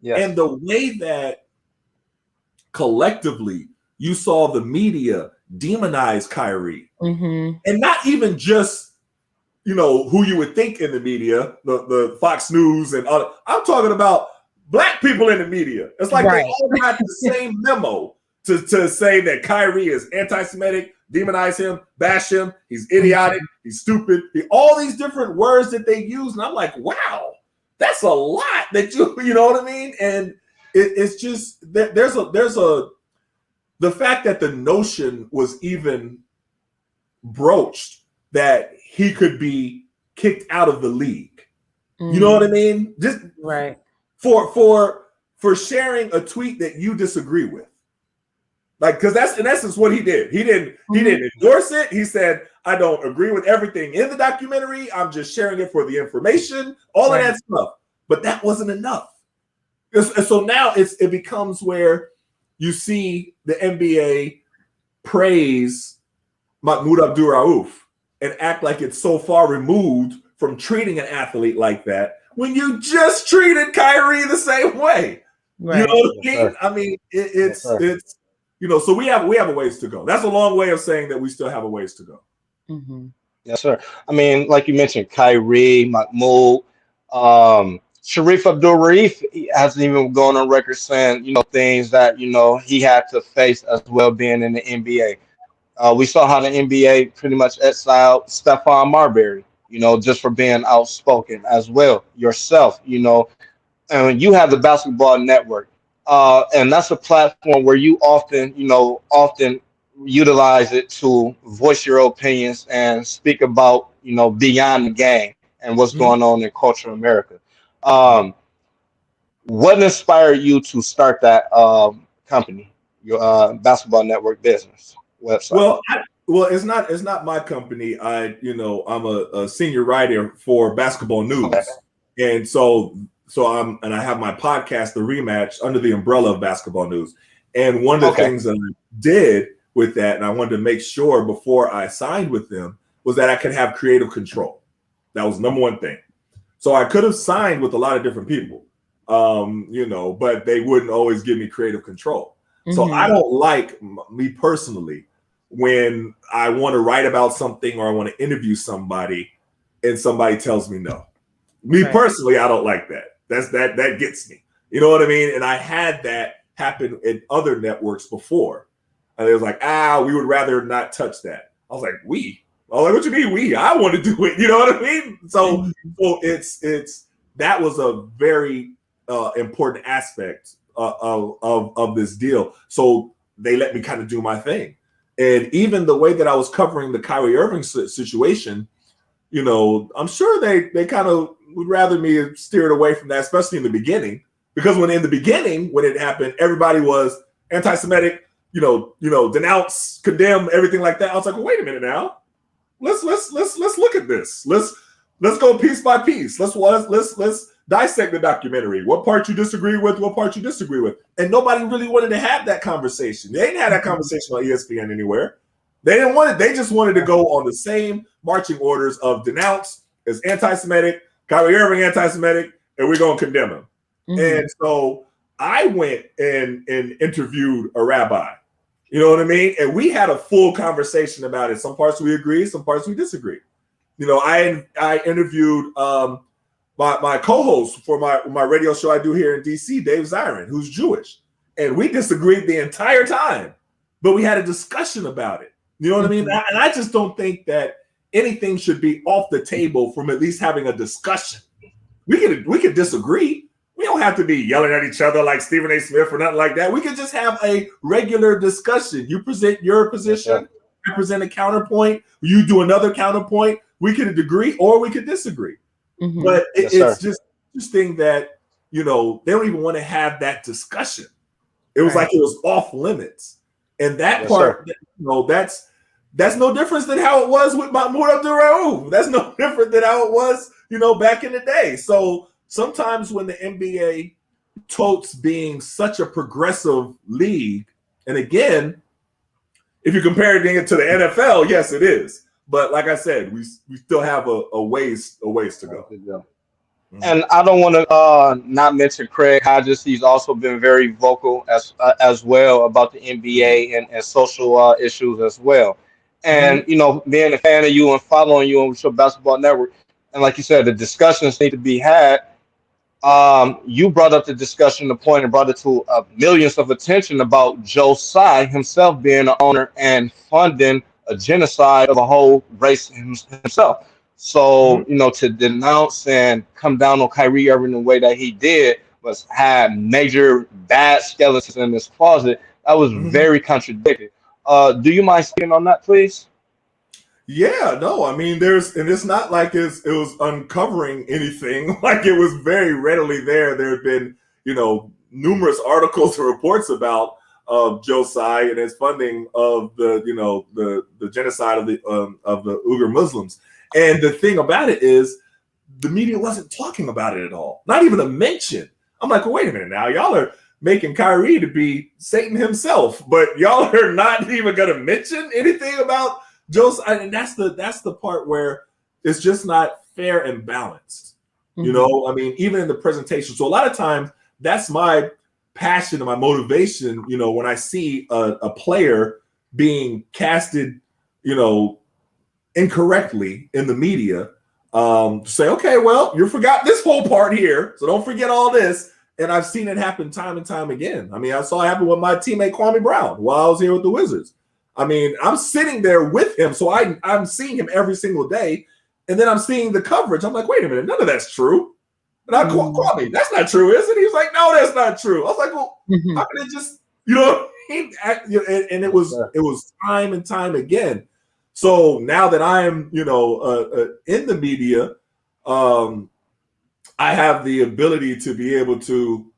Yeah. And the way that collectively you saw the media demonize Kyrie, and not even just who you would think in the media, the Fox News and other. I'm talking about black people in the media. It's like they all got the same memo to say that Kyrie is anti-Semitic, demonize him, bash him, he's idiotic, he's stupid, all these different words that they use. And I'm like, wow, that's a lot that you know what I mean? And it's just that there's the fact that the notion was even broached that he could be kicked out of the league. You know what I mean? Just right. For sharing a tweet that you disagree with. Like, because that's in essence what he did. He didn't endorse it. He said, I don't agree with everything in the documentary. I'm just sharing it for the information, all of that stuff. But that wasn't enough. And so now it becomes where you see the NBA praise Mahmoud Abdul-Rauf and act like it's so far removed from treating an athlete like that when you just treated Kyrie the same way. Right. You know what I mean? I mean, it's so we have a ways to go. That's a long way of saying that we still have a ways to go. Yes, sir. I mean, like you mentioned, Kyrie, Mahmoud, Sharif Abdul-Rauf hasn't even gone on record saying, things that, he had to face as well being in the NBA. We saw how the NBA pretty much exiled Stephon Marbury, just for being outspoken as well yourself, and you have the Basketball Network. And that's a platform where you often utilize it to voice your opinions and speak about, beyond the game and what's going on in cultural America. What inspired you to start that company, your Basketball Network business website? Well, it's not my company. I'm a senior writer for Basketball News, and so I have my podcast, The Rematch, under the umbrella of Basketball News. And one of the things that I did with that, and I wanted to make sure before I signed with them, was that I could have creative control. That was number one thing. So I could have signed with a lot of different people, but they wouldn't always give me creative control. So I don't like, me personally, when I want to write about something or I want to interview somebody and somebody tells me no. Me personally, I don't like that. That gets me. You know what I mean? And I had that happen in other networks before. And it was like, we would rather not touch that. I was like, we? I was like, what you mean we? I want to do it. You know what I mean? So it's that was a very important aspect of this deal. So they let me kind of do my thing. And even the way that I was covering the Kyrie Irving situation, I'm sure they kind of would rather me steer it away from that, especially in the beginning. Because when it happened, everybody was anti-Semitic, denounce, condemn, everything like that. I was like, well, wait a minute now. Let's look at this. Let's go piece by piece. Let's dissect the documentary. What part you disagree with, what part you disagree with. And nobody really wanted to have that conversation. They didn't have that conversation on ESPN anywhere. They didn't want it. They just wanted to go on the same marching orders of denounce as anti-Semitic, Kyrie Irving anti-Semitic, and we're going to condemn him. And so I went and interviewed a rabbi. You know what I mean? And we had a full conversation about it. Some parts we agree, some parts we disagree. I interviewed my co-host for my radio show I do here in DC, Dave Zirin, who's Jewish. And we disagreed the entire time, but we had a discussion about it. You know what I mean? And I just don't think that anything should be off the table from at least having a discussion. We could disagree. We don't have to be yelling at each other like Stephen A. Smith or nothing like that. We could just have a regular discussion. You present your position, I present a counterpoint, you do another counterpoint. We could agree or we could disagree. But it's just interesting that, they don't even want to have that discussion. It was like it was off limits. And that part, that's no difference than how it was with Mahmoud Abdul-Rauf. That's no different than how it was, back in the day. So sometimes when the NBA totes being such a progressive league, and again, if you're comparing it to the NFL, yes, it is. But like I said, we still have a ways to go. And I don't want to not mention Craig Hodges. He's also been very vocal as well about the NBA and social issues as well. And being a fan of you and following you on your basketball network, and like you said, the discussions need to be had. You brought up the discussion, the point, and brought it to millions of attention about Joe Tsai himself being the owner and funding a genocide of a whole race himself. So, to denounce and come down on Kyrie Irving the way that he did was had major bad skeletons in his closet. That was very contradictory. Do you mind speaking on that, please? Yeah, no, I mean, and it's not like it was uncovering anything. Like it was very readily there. There have been, numerous articles and reports about Joe Tsai and his funding of the genocide of the Uyghur Muslims. And the thing about it is, the media wasn't talking about it at all. Not even a mention. I'm like, well, wait a minute now, y'all are making Kyrie to be Satan himself, but y'all are not even going to mention anything about Joseph. And that's the part where it's just not fair and balanced. I mean, even in the presentation. So a lot of times that's my passion and my motivation, when I see a player being casted, incorrectly in the media, say, okay, well, you forgot this whole part here, so don't forget all this. And I've seen it happen time and time again. I mean, I saw it happen with my teammate Kwame Brown while I was here with the Wizards. I mean, I'm sitting there with him, so I'm seeing him every single day, and then I'm seeing the coverage. I'm like, wait a minute, none of that's true. And I Kwame, that's not true, is it? He was like, no, that's not true. I was like, well, how can it just, and it was time and time again. So now that I'm, in the media, I have the ability to be able to,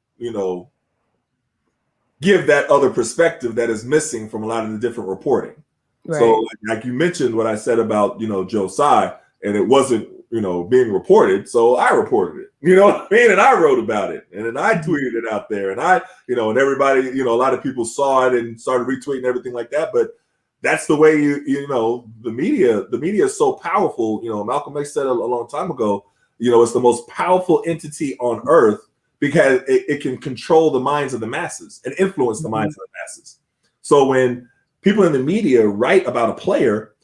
give that other perspective that is missing from a lot of the different reporting. Right. So like you mentioned what I said about, Joe Tsai, and it wasn't, being reported. So I reported it, you know what I mean? And I wrote about it, and then I tweeted it out there, and I, and everybody, a lot of people saw it and started retweeting everything like that. But that's the way the media is so powerful. Malcolm X said a long time ago, it's the most powerful entity on earth because it can control the minds of the masses and influence the minds of the masses. So when people in the media write about a player,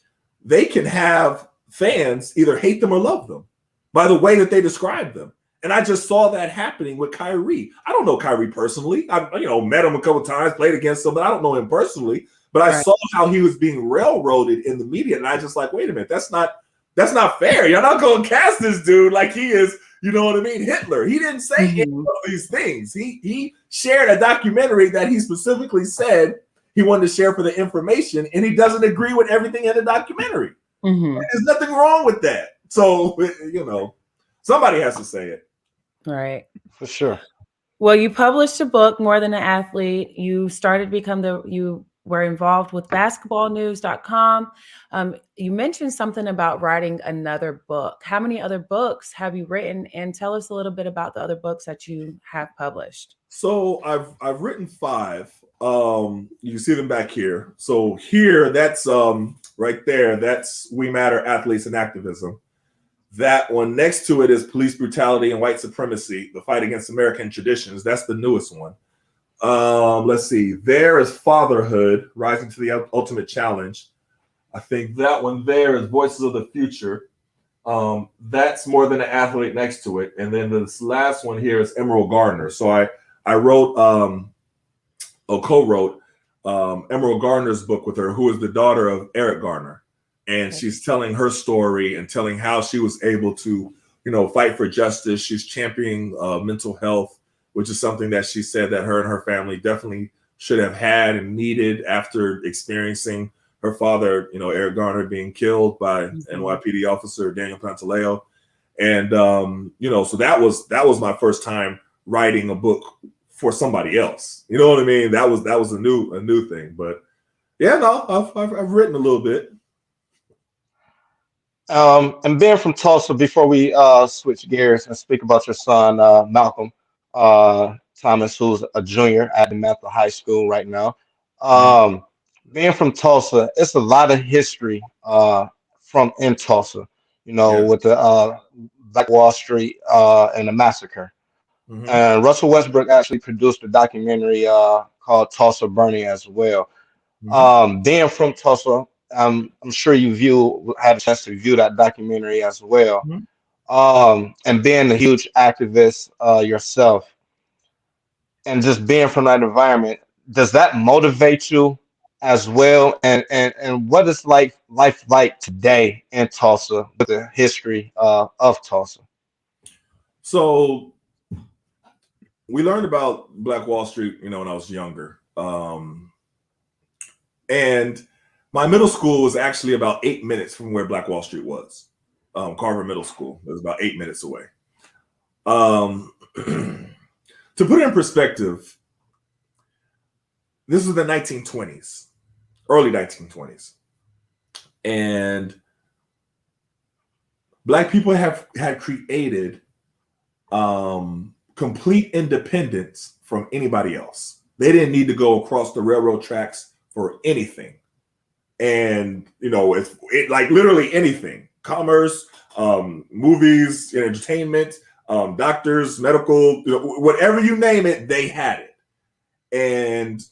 they can have fans either hate them or love them by the way that they describe them. And I just saw that happening with Kyrie. I don't know Kyrie personally. I met him a couple of times, played against him, but I don't know him personally. But I saw how he was being railroaded in the media, and I just like, wait a minute, that's not fair. You're not going to cast this dude like he is, Hitler. He didn't say any of these things. He shared a documentary that he specifically said he wanted to share for the information, and he doesn't agree with everything in the documentary. There's nothing wrong with that. So, somebody has to say it. Right. For sure. Well, you published a book, More Than an Athlete. You you were involved with basketballnews.com. You mentioned something about writing another book. How many other books have you written? And tell us a little bit about the other books that you have published. So I've written 5. You can see them back here. So here, that's right there. That's We Matter, Athletes and Activism. That one next to it is Police Brutality and White Supremacy, the Fight Against American Traditions. That's the newest one. Let's see. There is Fatherhood, Rising to the Ultimate Challenge. I think that one there is Voices of the Future. That's More Than an Athlete next to it. And then this last one here is Emerald Gardner. So I wrote, co-wrote Emerald Gardner's book with her, who is the daughter of Eric Garner. And she's telling her story and telling how she was able to, fight for justice. She's championing mental health, which is something that she said that her and her family definitely should have had and needed after experiencing her father, Eric Garner, being killed by NYPD officer Daniel Pantaleo. And, so that was my first time writing a book for somebody else. You know what I mean? That was a new thing. But yeah, no, I've written a little bit. And being from Tulsa, before we switch gears and speak about your son, Malcolm Thomas, who's a junior at Mather High School right now. Being from Tulsa, it's a lot of history from in Tulsa, with the Black Wall Street and the massacre. And Russell Westbrook actually produced a documentary called Tulsa Burning as well. Being from Tulsa, I'm sure you had a chance to view that documentary as well. And being a huge activist yourself, and just being from that environment, does that motivate you as well? And what is life like today in Tulsa with the history of Tulsa? So we learned about Black Wall Street, when I was younger. And my middle school was actually about 8 minutes from where Black Wall Street was. Carver Middle School. It was about 8 minutes away. To put it in perspective, this was the 1920s, early 1920s. And Black people had created complete independence from anybody else. They didn't need to go across the railroad tracks for anything. And, it's like literally anything, commerce, movies, entertainment, doctors, medical, whatever you name it, they had it. And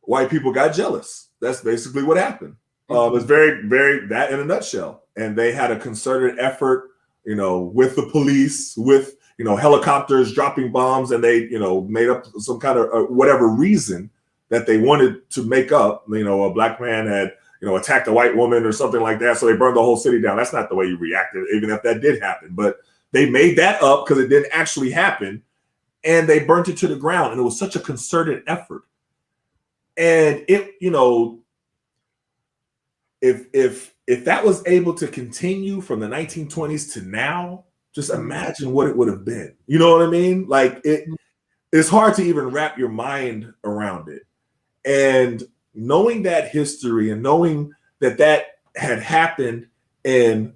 white people got jealous. That's basically what happened. It's very, very, that in a nutshell. And they had a concerted effort, with the police, with, helicopters dropping bombs, and they, made up some kind of whatever reason that they wanted to make up. A Black man had, attacked a white woman or something like that. So they burned the whole city down. That's not the way you reacted, even if that did happen. But they made that up because it didn't actually happen. And they burnt it to the ground. And it was such a concerted effort. And it, if that was able to continue from the 1920s to now, just imagine what it would have been. You know what I mean? Like it's hard to even wrap your mind around it. And knowing that history and knowing that had happened in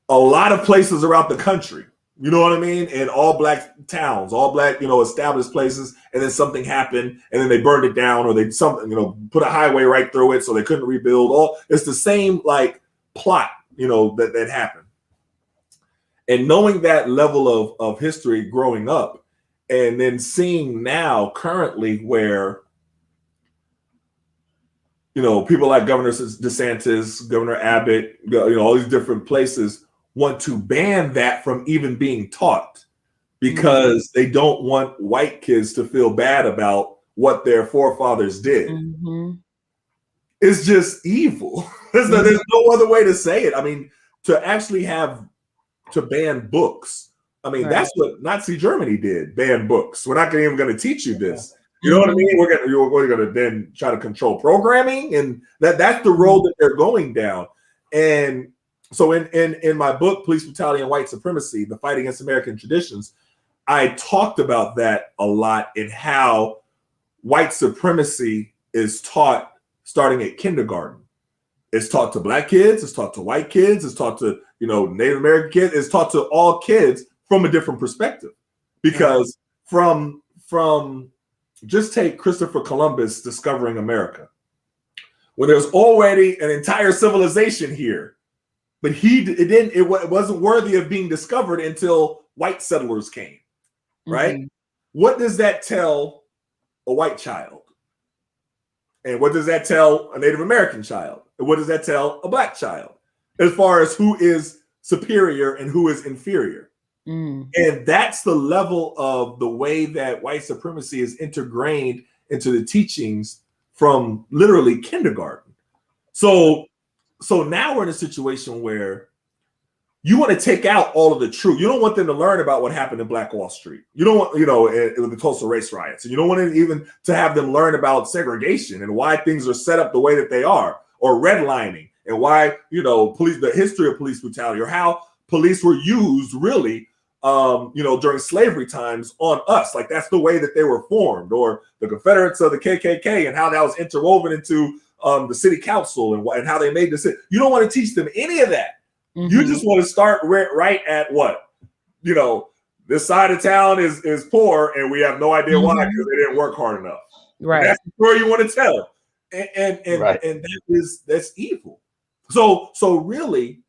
a lot of places around the country, You know what I mean? And all black towns, all black, established places, and then something happened, and then they burned it down, or they put a highway right through it, so they couldn't rebuild. It's the same like plot, that happened. And knowing that level of history growing up, and then seeing now currently where people like Governor DeSantis, Governor Abbott, all these different places want to ban that from even being taught because they don't want white kids to feel bad about what their forefathers did. Mm-hmm. It's just evil. There's no other way to say it. I mean, to actually to ban books. I mean, that's what Nazi Germany did, ban books. We're not even going to teach you this. You know what I mean? We're going to then try to control programming, and that's the road that they're going down. And so in my book, Police Brutality and White Supremacy, The Fight Against American Traditions, I talked about that a lot in how white supremacy is taught starting at kindergarten. It's taught to black kids, it's taught to white kids, it's taught to, Native American kids, it's taught to all kids from a different perspective. Because from just take Christopher Columbus discovering America, when there's already an entire civilization here, but it wasn't worthy of being discovered until white settlers came, right? Mm-hmm. What does that tell a white child? And what does that tell a Native American child? And what does that tell a black child? As far as who is superior and who is inferior. Mm. And that's the level of the way that white supremacy is integrated into the teachings from literally kindergarten. So now we're in a situation where you want to take out all of the truth. You don't want them to learn about what happened in Black Wall Street. You don't want, with the Tulsa race riots. And you don't want to have them learn about segregation and why things are set up the way that they are, or redlining, and why, the history of police brutality, or how police were used really, during slavery times on us. Like that's the way that they were formed, or the Confederates of the KKK and how that was interwoven into the city council and how they made this. You don't want to teach them any of that. Mm-hmm. You just want to start right at what, this side of town is poor and we have no idea why, because they didn't work hard enough. Right. And that's the story you want to tell. And that's evil. So really,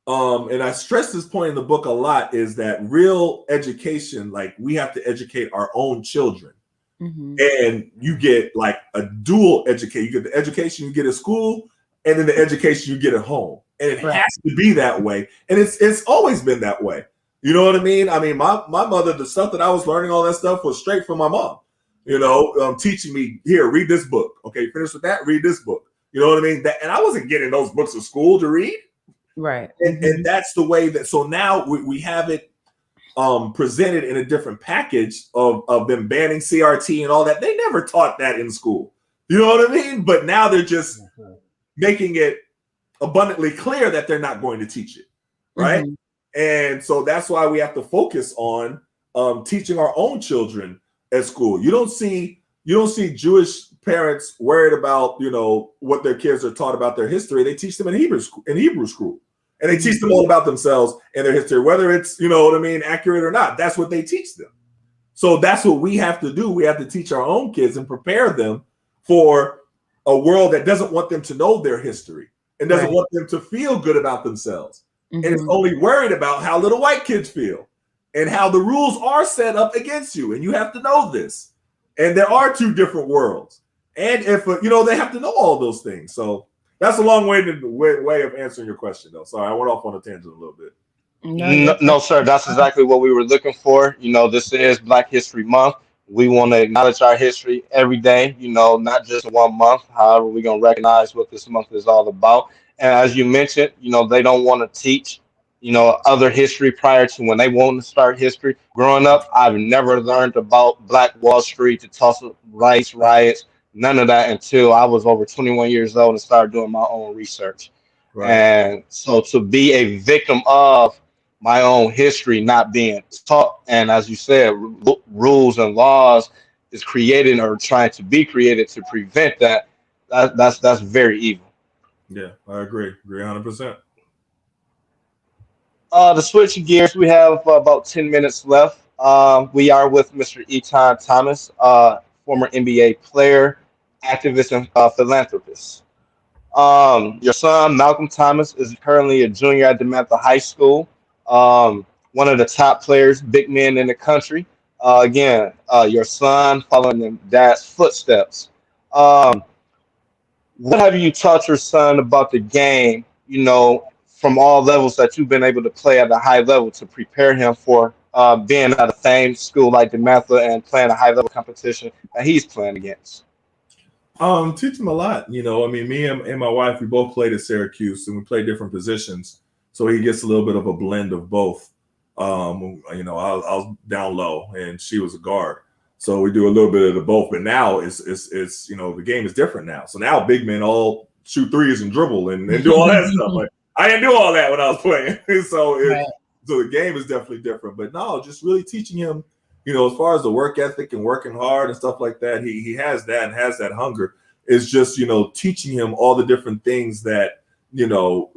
and I stress this point in the book a lot, is that real education, like we have to educate our own children. Mm-hmm. And you get like a dual education. You get the education you get at school, and then the education you get at home. And it has to be that way. And it's always been that way. You know what I mean? I mean, my mother, the stuff that I was learning, all that stuff was straight from my mom, teaching me, here, read this book. Okay, finish with that, read this book. You know what I mean? And I wasn't getting those books at school to read. Right. And that's the way that, so now we have it presented in a different package of them banning CRT and all that. They never taught that in school. You know what I mean? But now they're just making it abundantly clear that they're not going to teach it. Right. Mm-hmm. And so that's why we have to focus on teaching our own children at school. You don't see Jewish parents worried about, what their kids are taught about their history. They teach them in Hebrew school. And they teach them all about themselves and their history, whether it's, accurate or not. That's what they teach them. So that's what we have to do. We have to teach our own kids and prepare them for a world that doesn't want them to know their history and doesn't want them to feel good about themselves. Mm-hmm. And it's only worried about how little white kids feel and how the rules are set up against you. And you have to know this. And there are two different worlds. And if, they have to know all those things. So that's a long way of answering your question, though. Sorry, I went off on a tangent a little bit. No, sir. That's exactly what we were looking for. This is Black History Month. We want to acknowledge our history every day, not just 1 month. However, we're going to recognize what this month is all about. And as you mentioned, they don't want to teach, other history prior to when they want to start history. Growing up, I've never learned about Black Wall Street, the Tulsa race riots, none of that until I was over 21 years old and started doing my own research. Right. And so to be a victim of my own history not being taught, and as you said, rules and laws is created or trying to be created to prevent that. That's very evil. Yeah, I agree 100%. To switch gears, we have about 10 minutes left. We are with Mr. Etan Thomas, former NBA player, activist, and philanthropist. Your son, Malcolm Thomas, is currently a junior at DeMatha High School, one of the top players, big men in the country. Your son following in dad's footsteps. Um, what have you taught your son about the game, from all levels that you've been able to play at a high level to prepare him for being at a famed school like DeMatha and playing a high level competition that he's playing against? Teach him a lot. I mean, me and my wife, we both played at Syracuse and we played different positions. So he gets a little bit of a blend of both. I was down low and she was a guard. So we do a little bit of the both. But now it's the game is different now. So now big men all shoot threes and dribble and do all that stuff. Like I didn't do all that when I was playing. Right. So the game is definitely different. But no, just really teaching him, as far as the work ethic and working hard and stuff like that, he has that and has that hunger. It's just, teaching him all the different things that, that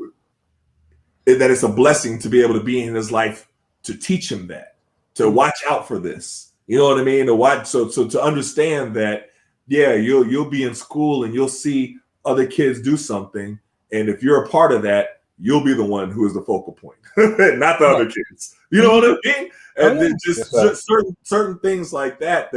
it's a blessing to be able to be in his life to teach him that, to watch out for this. You know what I mean? To watch, so to understand that, yeah, you'll be in school and you'll see other kids do something. And if you're a part of that, you'll be the one who is the focal point, not the other kids. You know what I mean? And then just certain things like that,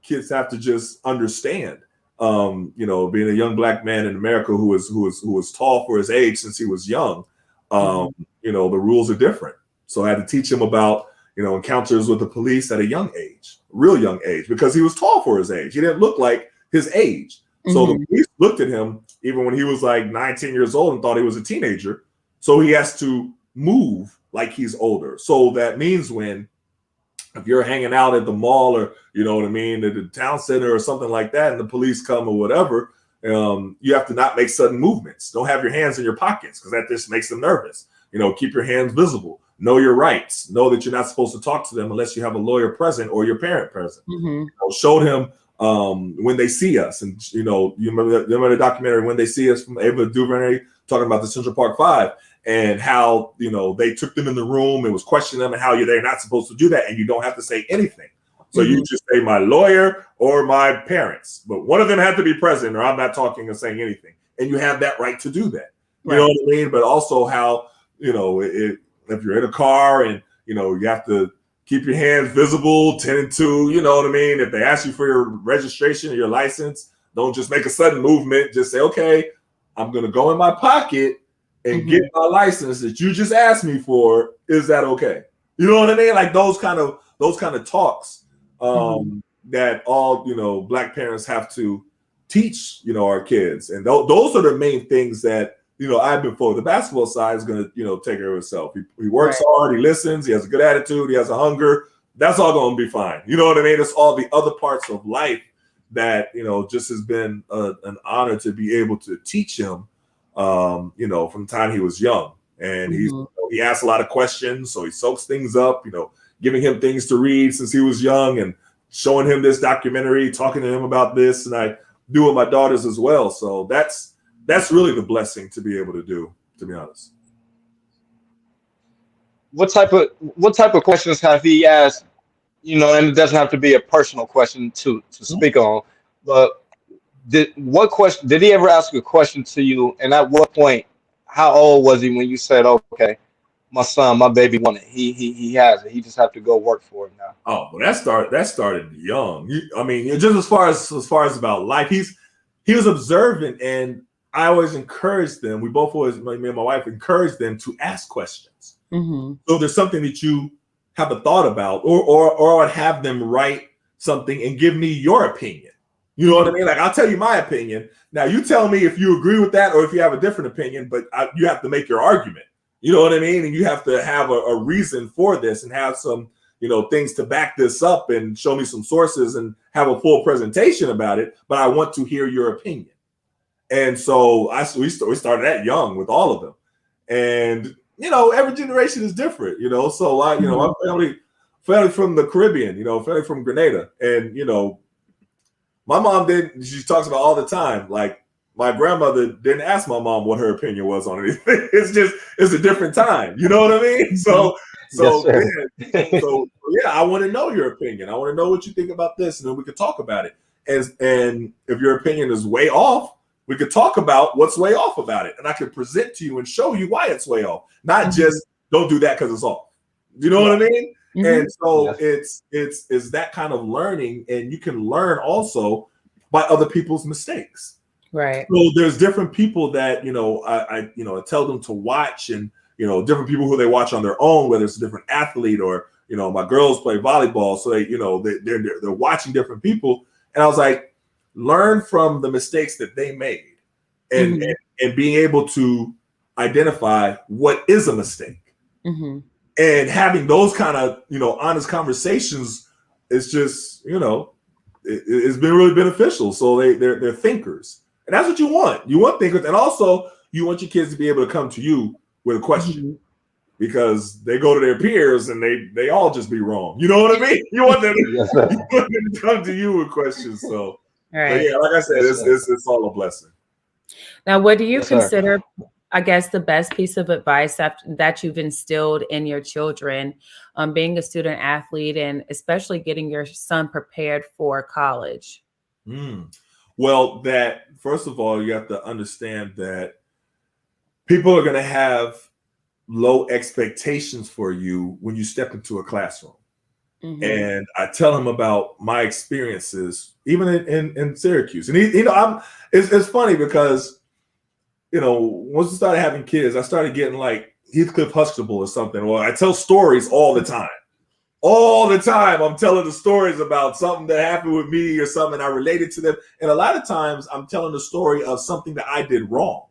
kids have to just understand. Being a young black man in America who was tall for his age since he was young, the rules are different. So I had to teach him about, encounters with the police at a young age, real young age, because he was tall for his age. He didn't look like his age. So the police looked at him even when he was like 19 years old and thought he was a teenager. So he has to move like he's older. So that means if you're hanging out at the mall or, at the town center or something like that, and the police come or whatever, you have to not make sudden movements. Don't have your hands in your pockets because that just makes them nervous. Keep your hands visible. Know your rights. Know that you're not supposed to talk to them unless you have a lawyer present or your parent present. Showed him when they see us. And, you remember the documentary When They See Us from Ava DuVernay talking about the Central Park Five and how, they took them in the room and was questioning them and how they're not supposed to do that. And you don't have to say anything. So you just say my lawyer or my parents, but one of them had to be present or I'm not talking or saying anything. And you have that right to do that. You know what I mean? But also how, if you're in a car and, you have to keep your hands visible, 10 and 2, you know what I mean? If they ask you for your registration or your license, don't just make a sudden movement. Just say, okay, I'm going to go in my pocket and get my license that you just asked me for. Is that okay? You know what I mean? Like those kind of talks that all, Black parents have to teach, our kids. And those are the main things that, I've been for. The basketball side is going to, take care of itself. He works hard. He listens. He has a good attitude. He has a hunger. That's all going to be fine. You know what I mean? It's all the other parts of life that, just has been an honor to be able to teach him, from the time he was young. And he asks a lot of questions. So he soaks things up, giving him things to read since he was young and showing him this documentary, talking to him about this. And I do with my daughters as well. So that's really the blessing to be able to do, to be honest. What type of questions have he asked? And it doesn't have to be a personal question to speak on, but did he ever ask a question to you? And at what point, how old was he when you said, okay, my son, my baby want it. He has it. He just have to go work for it now. Oh, well, that started young. Just as far as about life, he was observant, and I always encouraged them. We both always, me and my wife, encouraged them to ask questions. So there's something that you have a thought about, or I'd have them write something and give me your opinion. You know what I mean? Like I'll tell you my opinion. Now you tell me if you agree with that or if you have a different opinion, but you have to make your argument. You know what I mean? And you have to have a reason for this and have some, things to back this up and show me some sources and have a full presentation about it. But I want to hear your opinion. And so we started that young with all of them. And, every generation is different, So my family from the Caribbean, family from Grenada. And, my mom she talks about all the time, like my grandmother didn't ask my mom what her opinion was on anything. It's a different time. You know what I mean? Mhm. Yes, So sir. yeah, so yeah, I want to know your opinion. I want to know what you think about this, and then we could talk about it. And if your opinion is way off, we could talk about what's way off about it, and I could present to you and show you why it's way off. Not Mhm. just don't do that because it's off. You know what I Right. mean? And Mhm. so Yes. it's that kind of learning, and you can learn also by other people's mistakes. Right. So there's different people that I tell them to watch, and different people who they watch on their own, whether it's a different athlete or my girls play volleyball, so they're watching different people, and I was like, learn from the mistakes that they made, and Mhm. and being able to identify what is a mistake, Mhm. and having those kind of honest conversations is just it's been really beneficial. So they're thinkers, and that's what you want. You want thinkers, and also you want your kids to be able to come to you with a question, Mhm. because they go to their peers and they all just be wrong. You know what I mean? You want them Yes, sir. you want them to come to you with questions. So Right. yeah, like I said, Yes, sir. it's all a blessing. Now, what do you Yes, sir. consider, I guess, the best piece of advice that you've instilled in your children, being a student athlete and especially getting your son prepared for college? Mm. Well, that first of all, you have to understand that people are going to have low expectations for you when you step into a classroom. Mm-hmm. And I tell him about my experiences, even in Syracuse. And it's funny because once I started having kids, I started getting like Heathcliff Huxtable or something. Well, I tell stories all the time. All the time, I'm telling the stories about something that happened with me or something I related to them. And a lot of times, I'm telling the story of something that I did wrong.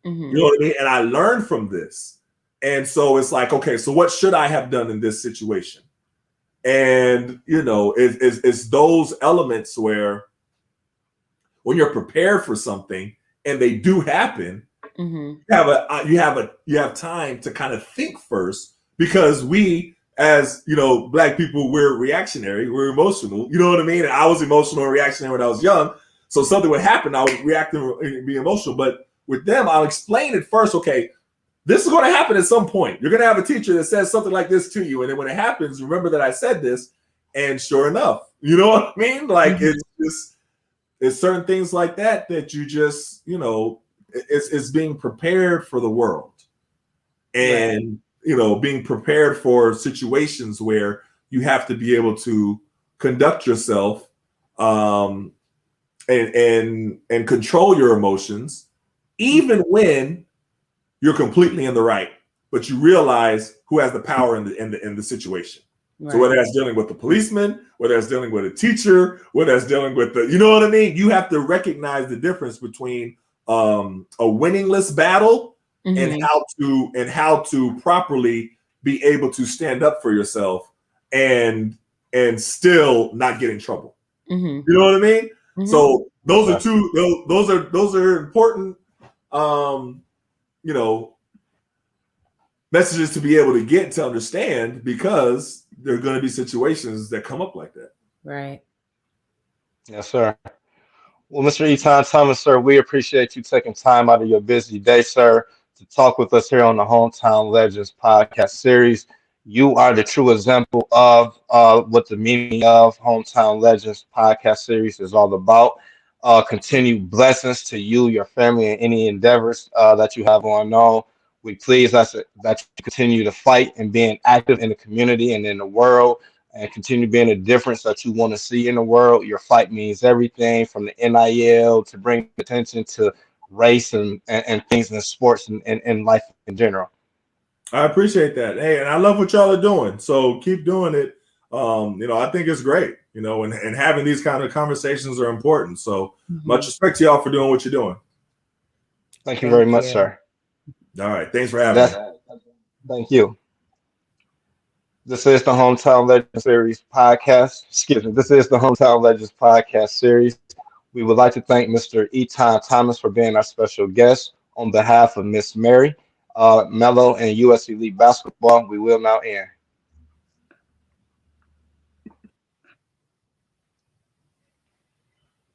You Mm-hmm. know what I mean? And I learned from this. And so it's like, okay, so what should I have done in this situation? And it's those elements where when you're prepared for something and they do happen, Mm-hmm. you have time to kind of think first, because we, as black people, we're reactionary, we're emotional. You know what I mean? And I was emotional and reactionary when I was young. So something would happen, I would react and be emotional. But with them, I'll explain it first. Okay, this is going to happen at some point. You're going to have a teacher that says something like this to you, and then when it happens, remember that I said this. And sure enough, you know what I mean? Like Mm-hmm. it's certain things like that you just it's being prepared for the world, Right. and being prepared for situations where you have to be able to conduct yourself, um, and control your emotions, even when you're completely in the right, but you realize who has the power in the situation. So whether Right. that's dealing with the policeman, whether that's dealing with a teacher, whether that's dealing with you know what I mean? You have to recognize the difference between a winningless battle, and Mm-hmm. how to properly be able to stand up for yourself, and still not get in trouble. Mm-hmm. You know what I mean? Mm-hmm. So Yes, those are sir. two. Those are important. Um, you know, messages to be able to get to understand, because there are going to be situations that come up like that. Right. Yes, sir. Well, Mr. Etan Thomas, sir, we appreciate you taking time out of your busy day, sir, to talk with us here on the Hometown Legends podcast series. You are the true example of what the meaning of Hometown Legends podcast series is all about. Continued blessings to you, your family, and any endeavors that you have going on. We please that you continue to fight and being active in the community and in the world, and continue being a difference that you want to see in the world. Your fight means everything from the NIL to bring attention to race and things in sports and life in general. I appreciate that. Hey, and I love what y'all are doing. So keep doing it. I think it's great. And having these kind of conversations are important. So much Mm-hmm. respect to y'all for doing what you're doing. Thank you very Thank much, you. sir. All right. Thanks for having me. That's thank you. This is the Hometown Legends Series podcast. Excuse me. This is the Hometown Legends podcast series. We would like to thank Mr. Etan Thomas for being our special guest. On behalf of Miss Mary, Melo, and US Elite Basketball, we will now end.